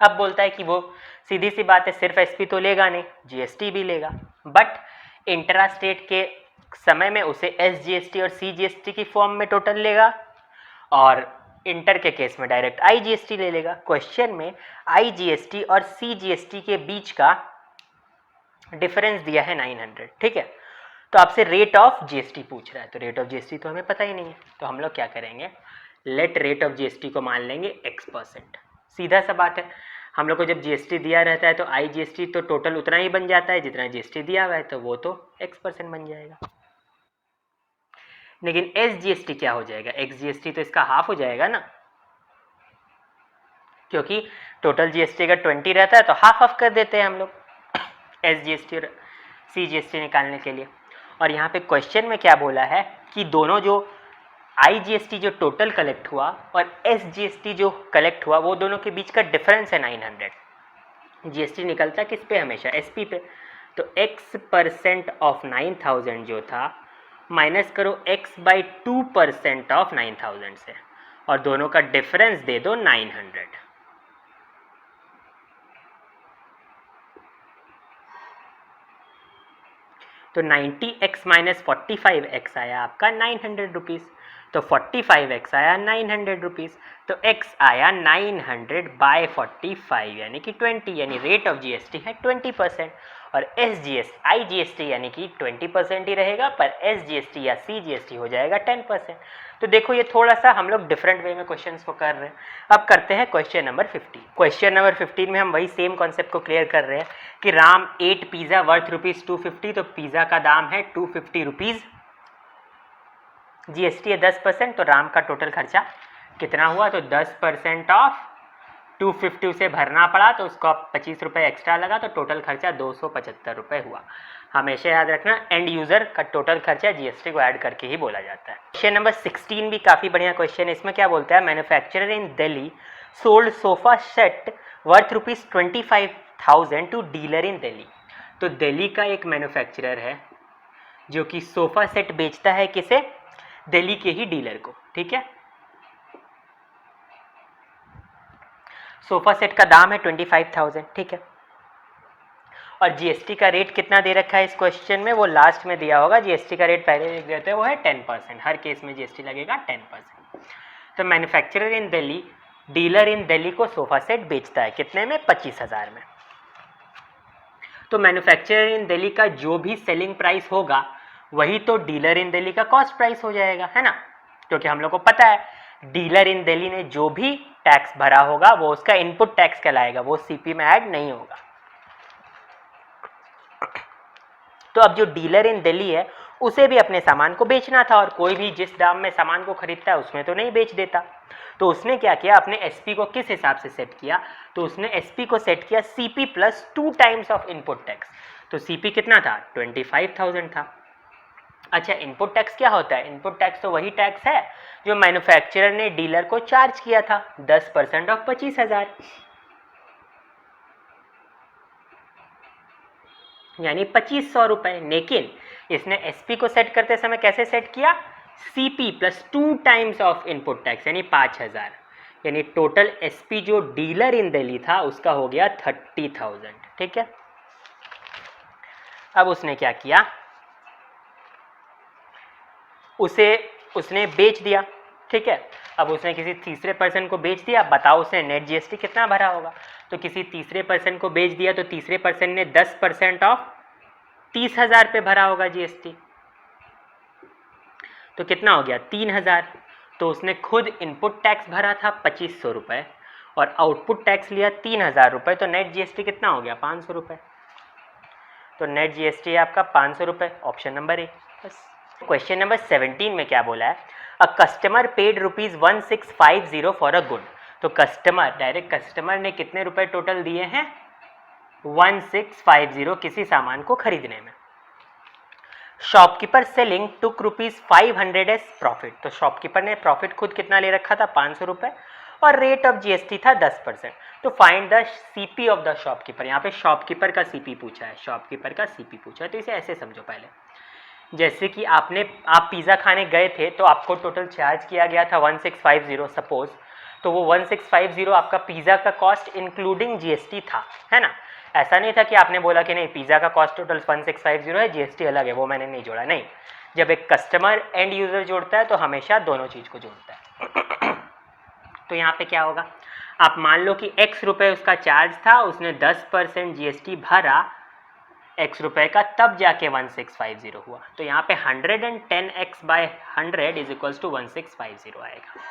अब बोलता है कि वो सीधी सी बात है, सिर्फ एसपी तो लेगा नहीं, जीएसटी भी लेगा, बट इंट्रा स्टेट के समय में उसे एसजीएसटी और सीजीएसटी की फॉर्म में टोटल लेगा और इंटर के केस में डायरेक्ट आईजीएसटी ले लेगा। क्वेश्चन में आईजीएसटी और सीजीएसटी के बीच का डिफरेंस दिया है 900, ठीक है। तो आपसे रेट ऑफ जीएसटी पूछ रहा है, तो रेट ऑफ जीएसटी तो हमें पता ही नहीं है। तो हम लोग क्या करेंगे, लेट रेट ऑफ जीएसटी को मान लेंगे x%। सीधा सा बात है, हम लोग को जब जीएसटी दिया रहता है तो आईजीएसटी तो टोटल उतना ही बन जाता है जितना जीएसटी दिया हुआ है, तो वो तो x% बन जाएगा। लेकिन एसजीएसटी क्या हो जाएगा, एक्सजीएसटी तो इसका हाफ हो जाएगा ना, क्योंकि टोटल जीएसटी अगर 20 रहता है तो हाफ कर देते हैं हम लोग एसजीएसटी और सीजीएसटी निकालने के लिए। और यहाँ पे क्वेश्चन में क्या बोला है कि दोनों जो आईजीएसटी जो टोटल कलेक्ट हुआ और एसजीएसटी जो कलेक्ट हुआ वो दोनों के बीच का डिफरेंस है 900। जीएसटी निकलता किस पे, हमेशा एसपी पे। तो x% ऑफ 9,000 जो था माइनस करो x/2% ऑफ 9,000 से और दोनों का डिफरेंस दे दो 900। तो 90x माइनस 45x आया आपका 900 रुपीज़। तो 45x आया 900 रुपीज़। तो x आया 900/45 यानी कि 20, यानी रेट ऑफ जीएसटी है 20%। और आईजीएसटी यानी कि 20% ही रहेगा, पर एसजीएसटी या सीजीएसटी हो जाएगा 10%। तो देखो ये थोड़ा सा हम लोग डिफरेंट वे में क्वेश्चंस को कर रहे हैं। अब करते हैं क्वेश्चन नंबर 15। क्वेश्चन नंबर 15 में हम वही सेम कॉन्सेप्ट को क्लियर कर रहे हैं कि राम 8 पिज़्ज़ा वर्थ ₹250। तो पिज़्ज़ा का दाम है 250 रुपीज़, जीएसटी है 10%। तो राम का टोटल खर्चा कितना हुआ, तो 10% ऑफ 250 उसे भरना पड़ा, तो उसको 25 रुपये एक्स्ट्रा लगा, तो टोटल खर्चा 275 रुपये हुआ। हमेशा याद रखना एंड यूज़र का टोटल खर्चा जीएसटी को ऐड करके ही बोला जाता है। क्वेश्चन नंबर 16 भी काफ़ी बढ़िया क्वेश्चन है। इसमें क्या बोलता है, manufacturer in Delhi sold sofa set worth ₹25,000 to dealer in Delhi. तो दिल्ली का एक मैन्युफैक्चरर है जो कि सोफ़ा सेट बेचता है किसे, दिल्ली के ही डीलर को, ठीक है। सोफ़ा सेट का दाम है 25,000, ठीक है। और जीएसटी का रेट कितना दे रखा है इस क्वेश्चन में, वो लास्ट में दिया होगा। जीएसटी का रेट पहले लिख देते हैं, वो है 10%। हर केस में जीएसटी लगेगा 10%। तो manufacturer in Delhi dealer in Delhi को सोफ़ा सेट बेचता है कितने में, 25,000 में। तो मैन्युफैक्चरर इन दिल्ली का जो भी सेलिंग प्राइस होगा वही तो डीलर इन दिल्ली का कॉस्ट प्राइस हो जाएगा, है ना। क्योंकि हम लोग को पता है डीलर इन दिल्ली ने जो भी टैक्स भरा होगा वो उसका इनपुट टैक्स कहलाएगा, वो सीपी में ऐड नहीं होगा। तो अब जो डीलर इन दिल्ली है उसे भी अपने सामान को बेचना था, और कोई भी जिस दाम में सामान को खरीदता है उसमें तो नहीं बेच देता। तो उसने क्या किया, अपने एसपी को किस हिसाब से सेट किया, तो उसने एसपी को सेट किया CP plus 2 times of input tax. तो सीपी कितना था, 25,000 था। अच्छा, इनपुट टैक्स क्या होता है, इनपुट टैक्स तो वही टैक्स है जो मैन्युफैक्चरर ने डीलर को चार्ज किया था, 10% ऑफ 25,000, यानी 2,500 रुपये। लेकिन इसने एसपी को सेट करते समय कैसे सेट किया, CP plus 2 times of input tax यानी 5,000, यानी टोटल एसपी जो डीलर इन दिल्ली था उसका हो गया 30,000, ठीक है। अब उसने क्या किया, उसने बेच दिया, ठीक है। अब उसने किसी तीसरे पर्सन को बेच दिया, बताओ उसने नेट जीएसटी कितना भरा होगा। तो किसी तीसरे पर्सन को बेच दिया तो तीसरे पर्सन ने 10% ऑफ 30,000 पे भरा होगा जीएसटी, तो कितना हो गया 3,000। तो उसने खुद इनपुट टैक्स भरा था 2,500 रुपये और आउटपुट टैक्स लिया 3,000 रुपये, तो नेट जीएसटी कितना हो गया 500 रुपये। तो नेट जीएसटी है आपका 500 रुपये, ऑप्शन नंबर ए। बस। क्वेश्चन नंबर 17 में क्या बोला है, a customer paid ₹1650 for a good. तो कस्टमर, डायरेक्ट कस्टमर ने कितने रुपए टोटल दिए हैं 1650 किसी सामान को खरीदने में। शॉपकीपर सेलिंग टुक ₹500 एज प्रॉफिट। तो शॉपकीपर ने प्रॉफिट खुद कितना ले रखा था 500 रुपये और रेट ऑफ जीएसटी था 10%। तो find the CP of the shopkeeper. यहाँ पे शॉपकीपर का सीपी पूछा है, शॉपकीपर का सीपी पूछा है, तो इसे ऐसे समझो पहले, जैसे कि आप पिज़्ज़ा खाने गए थे तो आपको टोटल चार्ज किया गया था 1650 सपोज, तो वो 1650 आपका पिज़्ज़ा का कॉस्ट इंक्लूडिंग जीएसटी था, है ना। ऐसा नहीं था कि आपने बोला कि नहीं पिज़्ज़ा का कॉस्ट टोटल 1650 है, जीएसटी अलग है, वो मैंने नहीं जोड़ा, नहीं। जब एक कस्टमर एंड यूज़र जोड़ता है तो हमेशा दोनों चीज़ को जोड़ता है। तो यहाँ पे क्या होगा, आप मान लो कि x रुपये उसका चार्ज था, उसने 10% जीएसटी भरा x रुपये का, तब जाके 1650 हुआ। तो यहाँ पे 110x bye 100 is equals to 1650 आएगा,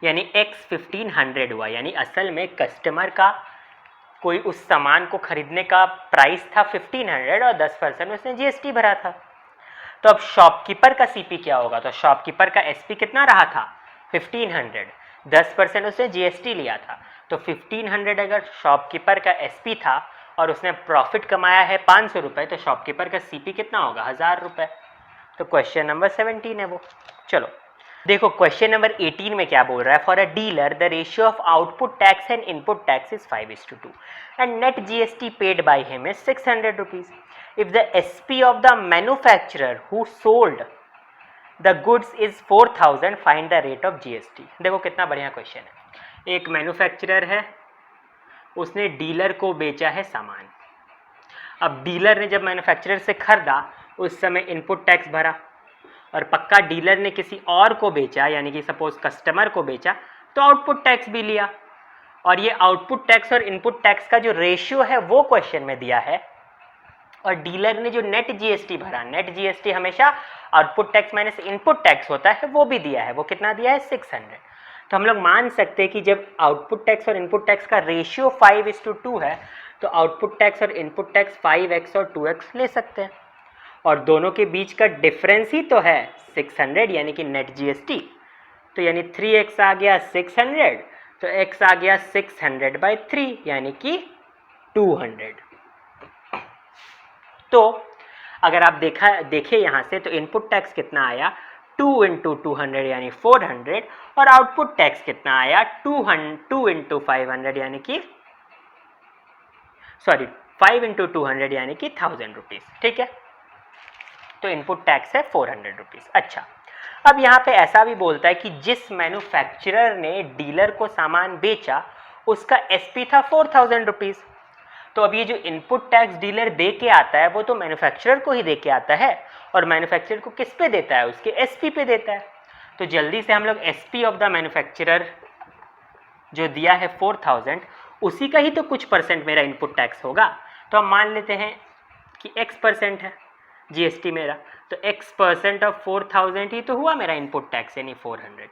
यानी x 1500 हुआ। यानी असल में कस्टमर का कोई उस सामान को खरीदने का प्राइस था 1500 और 10% उसने जीएसटी भरा था। तो अब शॉपकीपर का सीपी क्या होगा, तो शॉपकीपर का एसपी कितना रहा था 1500, 10% उसने जीएसटी लिया था, तो 1500 अगर शॉपकीपर का एसपी था और उसने प्रॉफिट कमाया है 500 रुपये, तो शॉपकीपर का सीपी कितना होगा 1000 रुपये। तो क्वेश्चन नंबर 17 है वो। चलो देखो क्वेश्चन नंबर 18 में क्या बोल रहा है, for a dealer the ratio of output tax and input tax is 5:2 and net GST paid by him is 600 rupees. If the SP of the manufacturer who sold the goods is 4000 find the rate of GST. देखो कितना बढ़िया question है। एक manufacturer है, उसने dealer को बेचा है सामान। अब डीलर ने जब मैन्युफैक्चरर से खरीदा उस समय इनपुट टैक्स भरा, और पक्का डीलर ने किसी और को बेचा, यानी कि सपोज कस्टमर को बेचा, तो आउटपुट टैक्स भी लिया। और ये आउटपुट टैक्स और इनपुट टैक्स का जो रेशियो है वो क्वेश्चन में दिया है, और डीलर ने जो नेट जीएसटी भरा, नेट जीएसटी हमेशा output tax minus input tax होता है, वो भी दिया है। वो कितना दिया है 600। तो हम लोग मान सकते हैं कि जब आउटपुट टैक्स और इनपुट टैक्स का रेशियो 5:2 है, तो आउटपुट टैक्स और इनपुट टैक्स 5x और 2x ले सकते हैं, और दोनों के बीच का डिफरेंस ही तो है 600, यानी कि नेट जीएसटी। तो यानी 3x आ गया 600, तो x आ गया 600/3 यानी कि 200। तो अगर आप देखें यहाँ से, तो इनपुट टैक्स कितना आया 2 × 200 यानी 400, और आउटपुट टैक्स कितना आया 2 × 500 यानी कि 5 × 200 यानी कि 1000 रुपीज़, ठीक है। तो इनपुट टैक्स है 400 रुपीज़। अच्छा, अब यहाँ पे ऐसा भी बोलता है कि जिस मैन्युफैक्चरर ने डीलर को सामान बेचा उसका एसपी था 4000 रुपीज़। तो अब ये जो इनपुट टैक्स डीलर दे के आता है वो तो मैन्युफैक्चरर को ही दे के आता है, और मैन्युफैक्चरर को किस पे देता है, उसके एसपी पे देता है। तो जल्दी से हम लोग एसपी ऑफ द मैन्युफैक्चरर जो दिया है 4000, उसी का ही तो कुछ परसेंट मेरा इनपुट टैक्स होगा। तो हम मान लेते हैं कि x% है जीएसटी मेरा, तो x% ऑफ 4000 ही तो हुआ मेरा इनपुट टैक्स, यानी 400,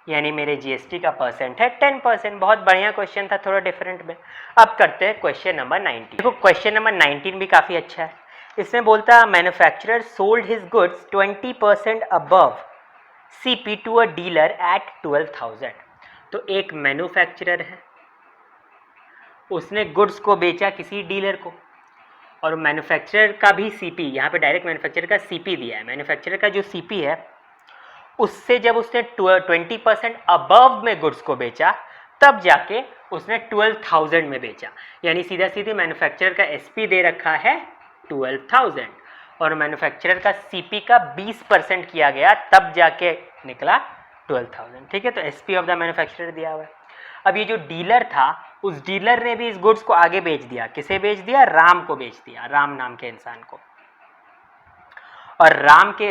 यानी मेरे जीएसटी का परसेंट है 10%। बहुत बढ़िया क्वेश्चन था, थोड़ा डिफरेंट में। अब करते हैं क्वेश्चन नंबर 19। देखो क्वेश्चन नंबर 19 भी काफ़ी अच्छा है। इसमें बोलता है manufacturer sold his goods 20% above CP to a dealer at 12,000। तो एक मैन्युफैक्चरर है, उसने गुड्स को बेचा किसी डीलर को, और मैन्युफैक्चरर का भी सीपी, यहाँ पे डायरेक्ट मैन्युफैक्चरर का सीपी दिया है। मैन्युफैक्चरर का जो सीपी है उससे जब उसने 20% अबव में गुड्स को बेचा, तब जाके उसने 12,000 में बेचा। यानी सीधा सीधे मैन्युफैक्चरर का एसपी दे रखा है 12,000, और मैन्युफैक्चरर का सीपी का 20% किया गया, तब जाके निकला 12,000, ठीक है। तो SP ऑफ द मैन्युफैक्चरर दिया हुआ है। अब ये जो डीलर था, उस डीलर ने भी इस गुड्स को आगे बेच दिया। किसे बेच दिया? राम को बेच दिया, राम नाम के इंसान को। और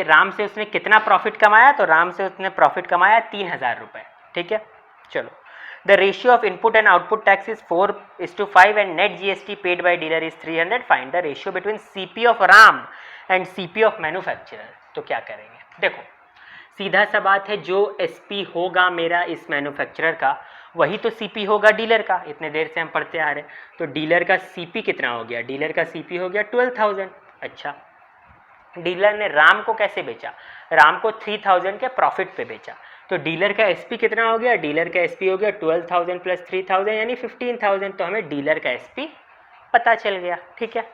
राम से उसने कितना प्रॉफिट कमाया? तो राम से उसने प्रॉफिट कमाया 3,000 रुपये, ठीक है। चलो, the ratio of input and output tax is 4:5 and net GST paid by dealer is 300। Find the ratio between CP of Ram and CP of manufacturer. तो क्या करेंगे? देखो, सीधा सा बात है, जो SP होगा मेरा इस मैन्युफैक्चरर का, वही तो CP होगा डीलर का। इतने देर से हम पढ़ते आ रहे हैं। तो डीलर का CP कितना हो गया? डीलर का CP हो गया 12,000। अच्छा, डीलर ने राम को कैसे बेचा? राम को 3,000 के प्रॉफिट पे बेचा। तो डीलर का SP कितना हो गया? डीलर का SP हो गया 12,000 प्लस 3,000 यानी 15,000। तो हमें डीलर का SP पता चल गया, ठीक है।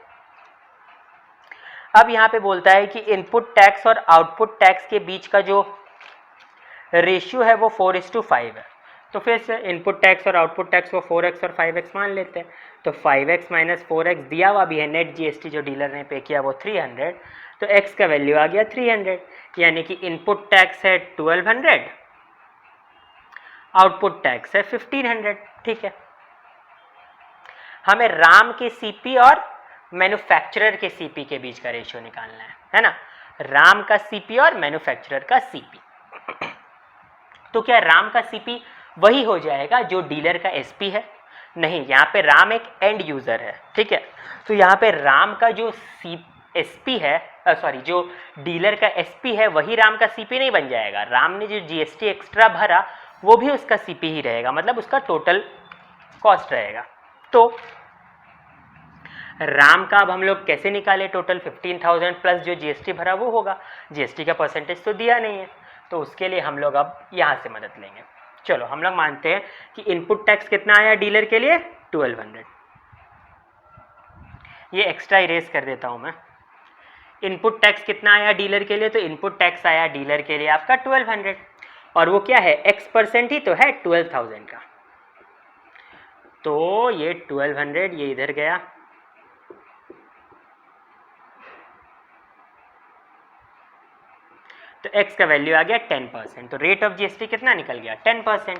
अब यहाँ पे बोलता है कि इनपुट टैक्स और आउटपुट टैक्स के बीच का जो रेशियो है वो 4:5 है। तो फिर से इनपुट टैक्स और आउटपुट टैक्स को 4x और 5x मान लेते हैं। तो 5x माइनस 4x दिया हुआ भी है, नेट GST जो डीलर ने पे किया वो 300। तो x का वैल्यू आ गया 300, यानी कि इनपुट टैक्स है 1200, आउटपुट टैक्स है 1500, ठीक है। हमें राम के CP और मैन्युफैक्चरर के CP के बीच का रेशियो निकालना है ना। राम का CP और मैन्युफैक्चरर का CP। तो क्या राम का CP वही हो जाएगा जो डीलर का SP है? नहीं, यहाँ पे राम एक एंड यूजर है, ठीक है। तो यहाँ पे राम का जो SP है, जो डीलर का SP है, वही राम का CP नहीं बन जाएगा। राम ने जो GST एक्स्ट्रा भरा वो भी उसका CP ही रहेगा, मतलब उसका टोटल कॉस्ट रहेगा। तो राम का अब हम लोग कैसे निकाले? टोटल 15,000 प्लस जो GST भरा वो होगा। GST का परसेंटेज तो दिया नहीं है, तो उसके लिए हम लोग अब यहाँ से मदद लेंगे। चलो, हम लोग मानते हैं कि इनपुट टैक्स कितना आया डीलर के लिए? 1200। ये एक्स्ट्रा इरेज कर देता हूँ मैं। इनपुट टैक्स कितना आया डीलर के लिए? तो इनपुट टैक्स आया डीलर के लिए आपका 1200, और वो क्या है? X% ही तो है 12,000 का। तो ये 1200 ये इधर गया, तो x का वैल्यू आ गया 10%। तो रेट ऑफ GST कितना निकल गया? 10%।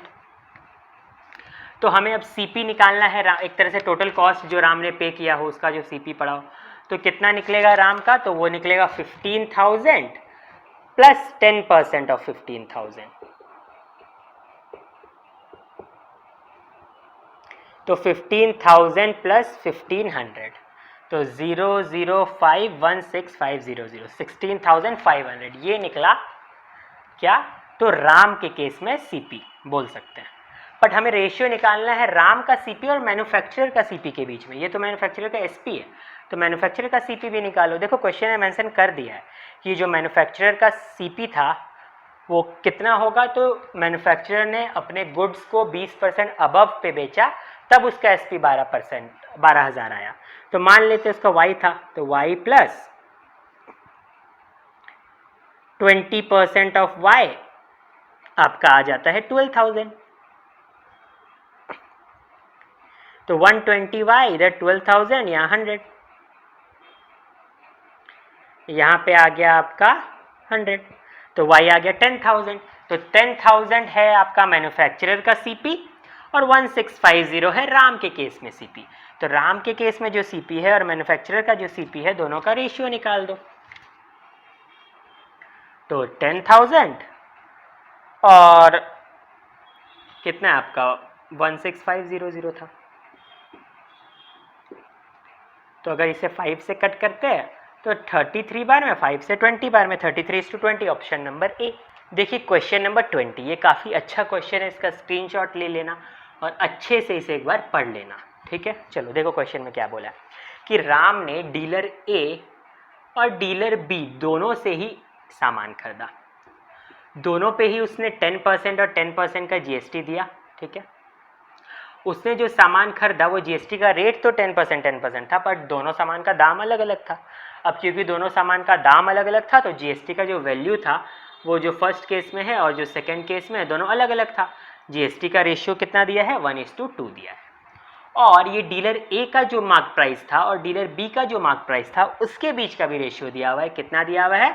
तो हमें अब CP निकालना है, एक तरह से टोटल कॉस्ट जो राम ने पे किया हो उसका जो CP पड़ा हो। तो कितना निकलेगा राम का? तो वो निकलेगा 15,000 प्लस 10% ऑफ 15,000। तो 15,000 प्लस 1,500, तो 00516,500, 16,500 ये निकला क्या? तो राम के केस में CP बोल सकते हैं। बट हमें रेशियो निकालना है राम का CP और मैन्युफैक्चरर का CP के बीच में। ये तो मैन्युफैक्चरर का SP है, तो मैन्युफैक्चरर का CP भी निकालो। देखो, क्वेश्चन में मेंशन कर दिया है कि जो मैन्युफैक्चरर का CP था वो कितना होगा। तो मैन्युफैक्चरर ने अपने गुड्स को 20% अबव पे बेचा, तब उसका SP 12,000 आया। तो मान लेते उसका Y था, तो Y प्लस 20% ऑफ Y आपका आ जाता है 12,000। तो 120Y इधर 12,000, यहाँ 100, यहाँ पे आ गया आपका 100, तो Y आ गया 10,000। तो 10,000 है आपका मैन्युफैक्चरर का CP और 1650 है राम के केस में CP। तो राम के केस में जो CP है और मैन्युफैक्चरर का जो CP है, दोनों का रेशियो निकाल दो। तो 10,000 और कितना है आपका? 16,500 था। तो अगर इसे 5 से कट करते हैं तो 33 बार में, 5 से 20 बार में, 33:20, ऑप्शन नंबर A। देखिए क्वेश्चन नंबर 20, ये काफ़ी अच्छा क्वेश्चन है, इसका स्क्रीनशॉट ले लेना और अच्छे से इसे एक बार पढ़ लेना, ठीक है। चलो देखो क्वेश्चन में क्या बोला कि राम ने डीलर A और डीलर B दोनों से ही सामान खरीदा, दोनों पे ही उसने 10% और 10% का GST दिया, ठीक है। उसने जो सामान खरीदा वो GST का रेट तो 10% था, पर दोनों सामान का दाम अलग अलग था। अब क्योंकि दोनों सामान का दाम अलग अलग था, तो GST का जो वैल्यू था वो जो फर्स्ट केस में है और जो सेकंड केस में है, दोनों अलग अलग था। GST का रेशियो कितना दिया है? 1:2 दिया है। और ये डीलर A का जो मार्क प्राइस था और डीलर B का जो मार्क प्राइस था, उसके बीच का भी रेशियो दिया हुआ है। कितना दिया हुआ है?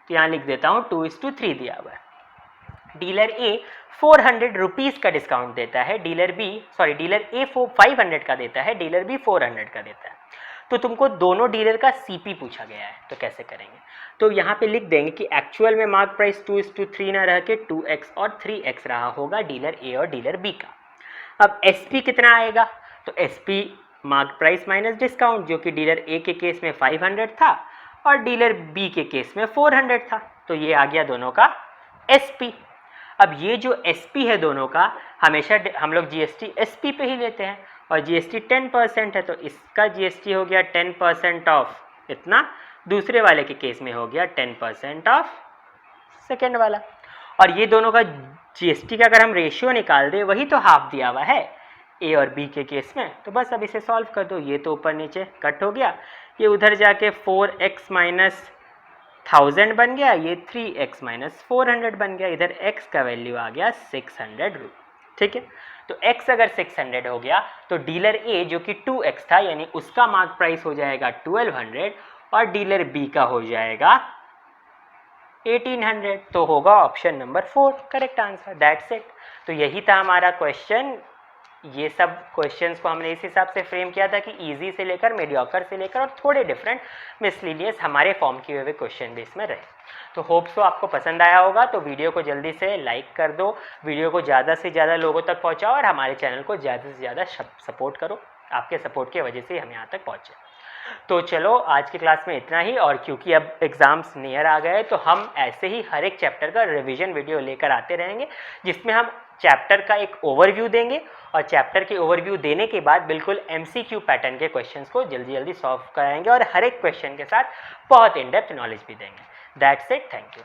तो यहाँ लिख देता हूँ 2:3 दिया हुआ है। डीलर ए 400 रुपीज़ का डिस्काउंट देता है, डीलर ए 500 का देता है, डीलर बी 400 का देता है। तो तुमको दोनों डीलर का सीपी पूछा गया है, तो कैसे करेंगे? तो यहाँ पे लिख देंगे कि एक्चुअल में मार्क प्राइस 2:3 ना रह के 2x और 3x रहा होगा डीलर ए और डीलर बी का। अब एसपी कितना आएगा? तो SP mark price minus discount, जो कि डीलर ए के केस में 500 था और डीलर बी के केस में 400 था, तो ये आ गया दोनों का एसपी। अब ये जो एसपी है दोनों का, हमेशा हम लोग जीएसटी एसपी पे ही लेते हैं और जीएसटी 10% है, तो इसका जीएसटी हो गया 10% ऑफ इतना, दूसरे वाले के केस में हो गया 10% ऑफ सेकेंड वाला। और ये दोनों का जीएसटी का अगर हम रेशियो निकाल दें, वही तो हाफ दिया हुआ है ए और बी के केस में, तो बस अब इसे सॉल्व कर दो। ये तो ऊपर नीचे कट हो गया, ये उधर जाके 4x माइनस 1000 बन गया, ये 3x माइनस 400 बन गया, इधर x का वैल्यू आ गया 600 रुपये। ठीक है, तो x अगर 600 हो गया तो डीलर ए जो कि 2x था, यानी उसका मार्क प्राइस हो जाएगा 1200 और डीलर बी का हो जाएगा 1800, तो होगा option number 4 correct answer. That's it. तो यही था हमारा क्वेश्चन। ये सब क्वेश्चंस को हमने इस हिसाब से फ्रेम किया था कि इजी से लेकर मीडियोकर से लेकर और थोड़े डिफरेंट मिसलीनियस हमारे फॉर्म किए हुए क्वेश्चन बेस में रहे। तो होप सो आपको पसंद आया होगा। तो वीडियो को जल्दी से लाइक कर दो, वीडियो को ज़्यादा से ज़्यादा लोगों तक पहुँचाओ और हमारे चैनल को ज़्यादा से ज़्यादा सपोर्ट करो। आपके सपोर्ट की वजह से हम यहाँ तक पहुँचे। तो चलो आज की क्लास में इतना ही, और क्योंकि अब एग्ज़ाम्स नियर आ गए तो हम ऐसे ही हर एक चैप्टर का रिवीजन वीडियो लेकर आते रहेंगे, जिसमें हम चैप्टर का एक ओवरव्यू देंगे और चैप्टर के ओवरव्यू देने के बाद बिल्कुल MCQ पैटर्न के क्वेश्चंस को जल्दी जल्दी सॉल्व कराएंगे और हर एक क्वेश्चन के साथ बहुत इन डेप्थ नॉलेज भी देंगे। That's it, thank you.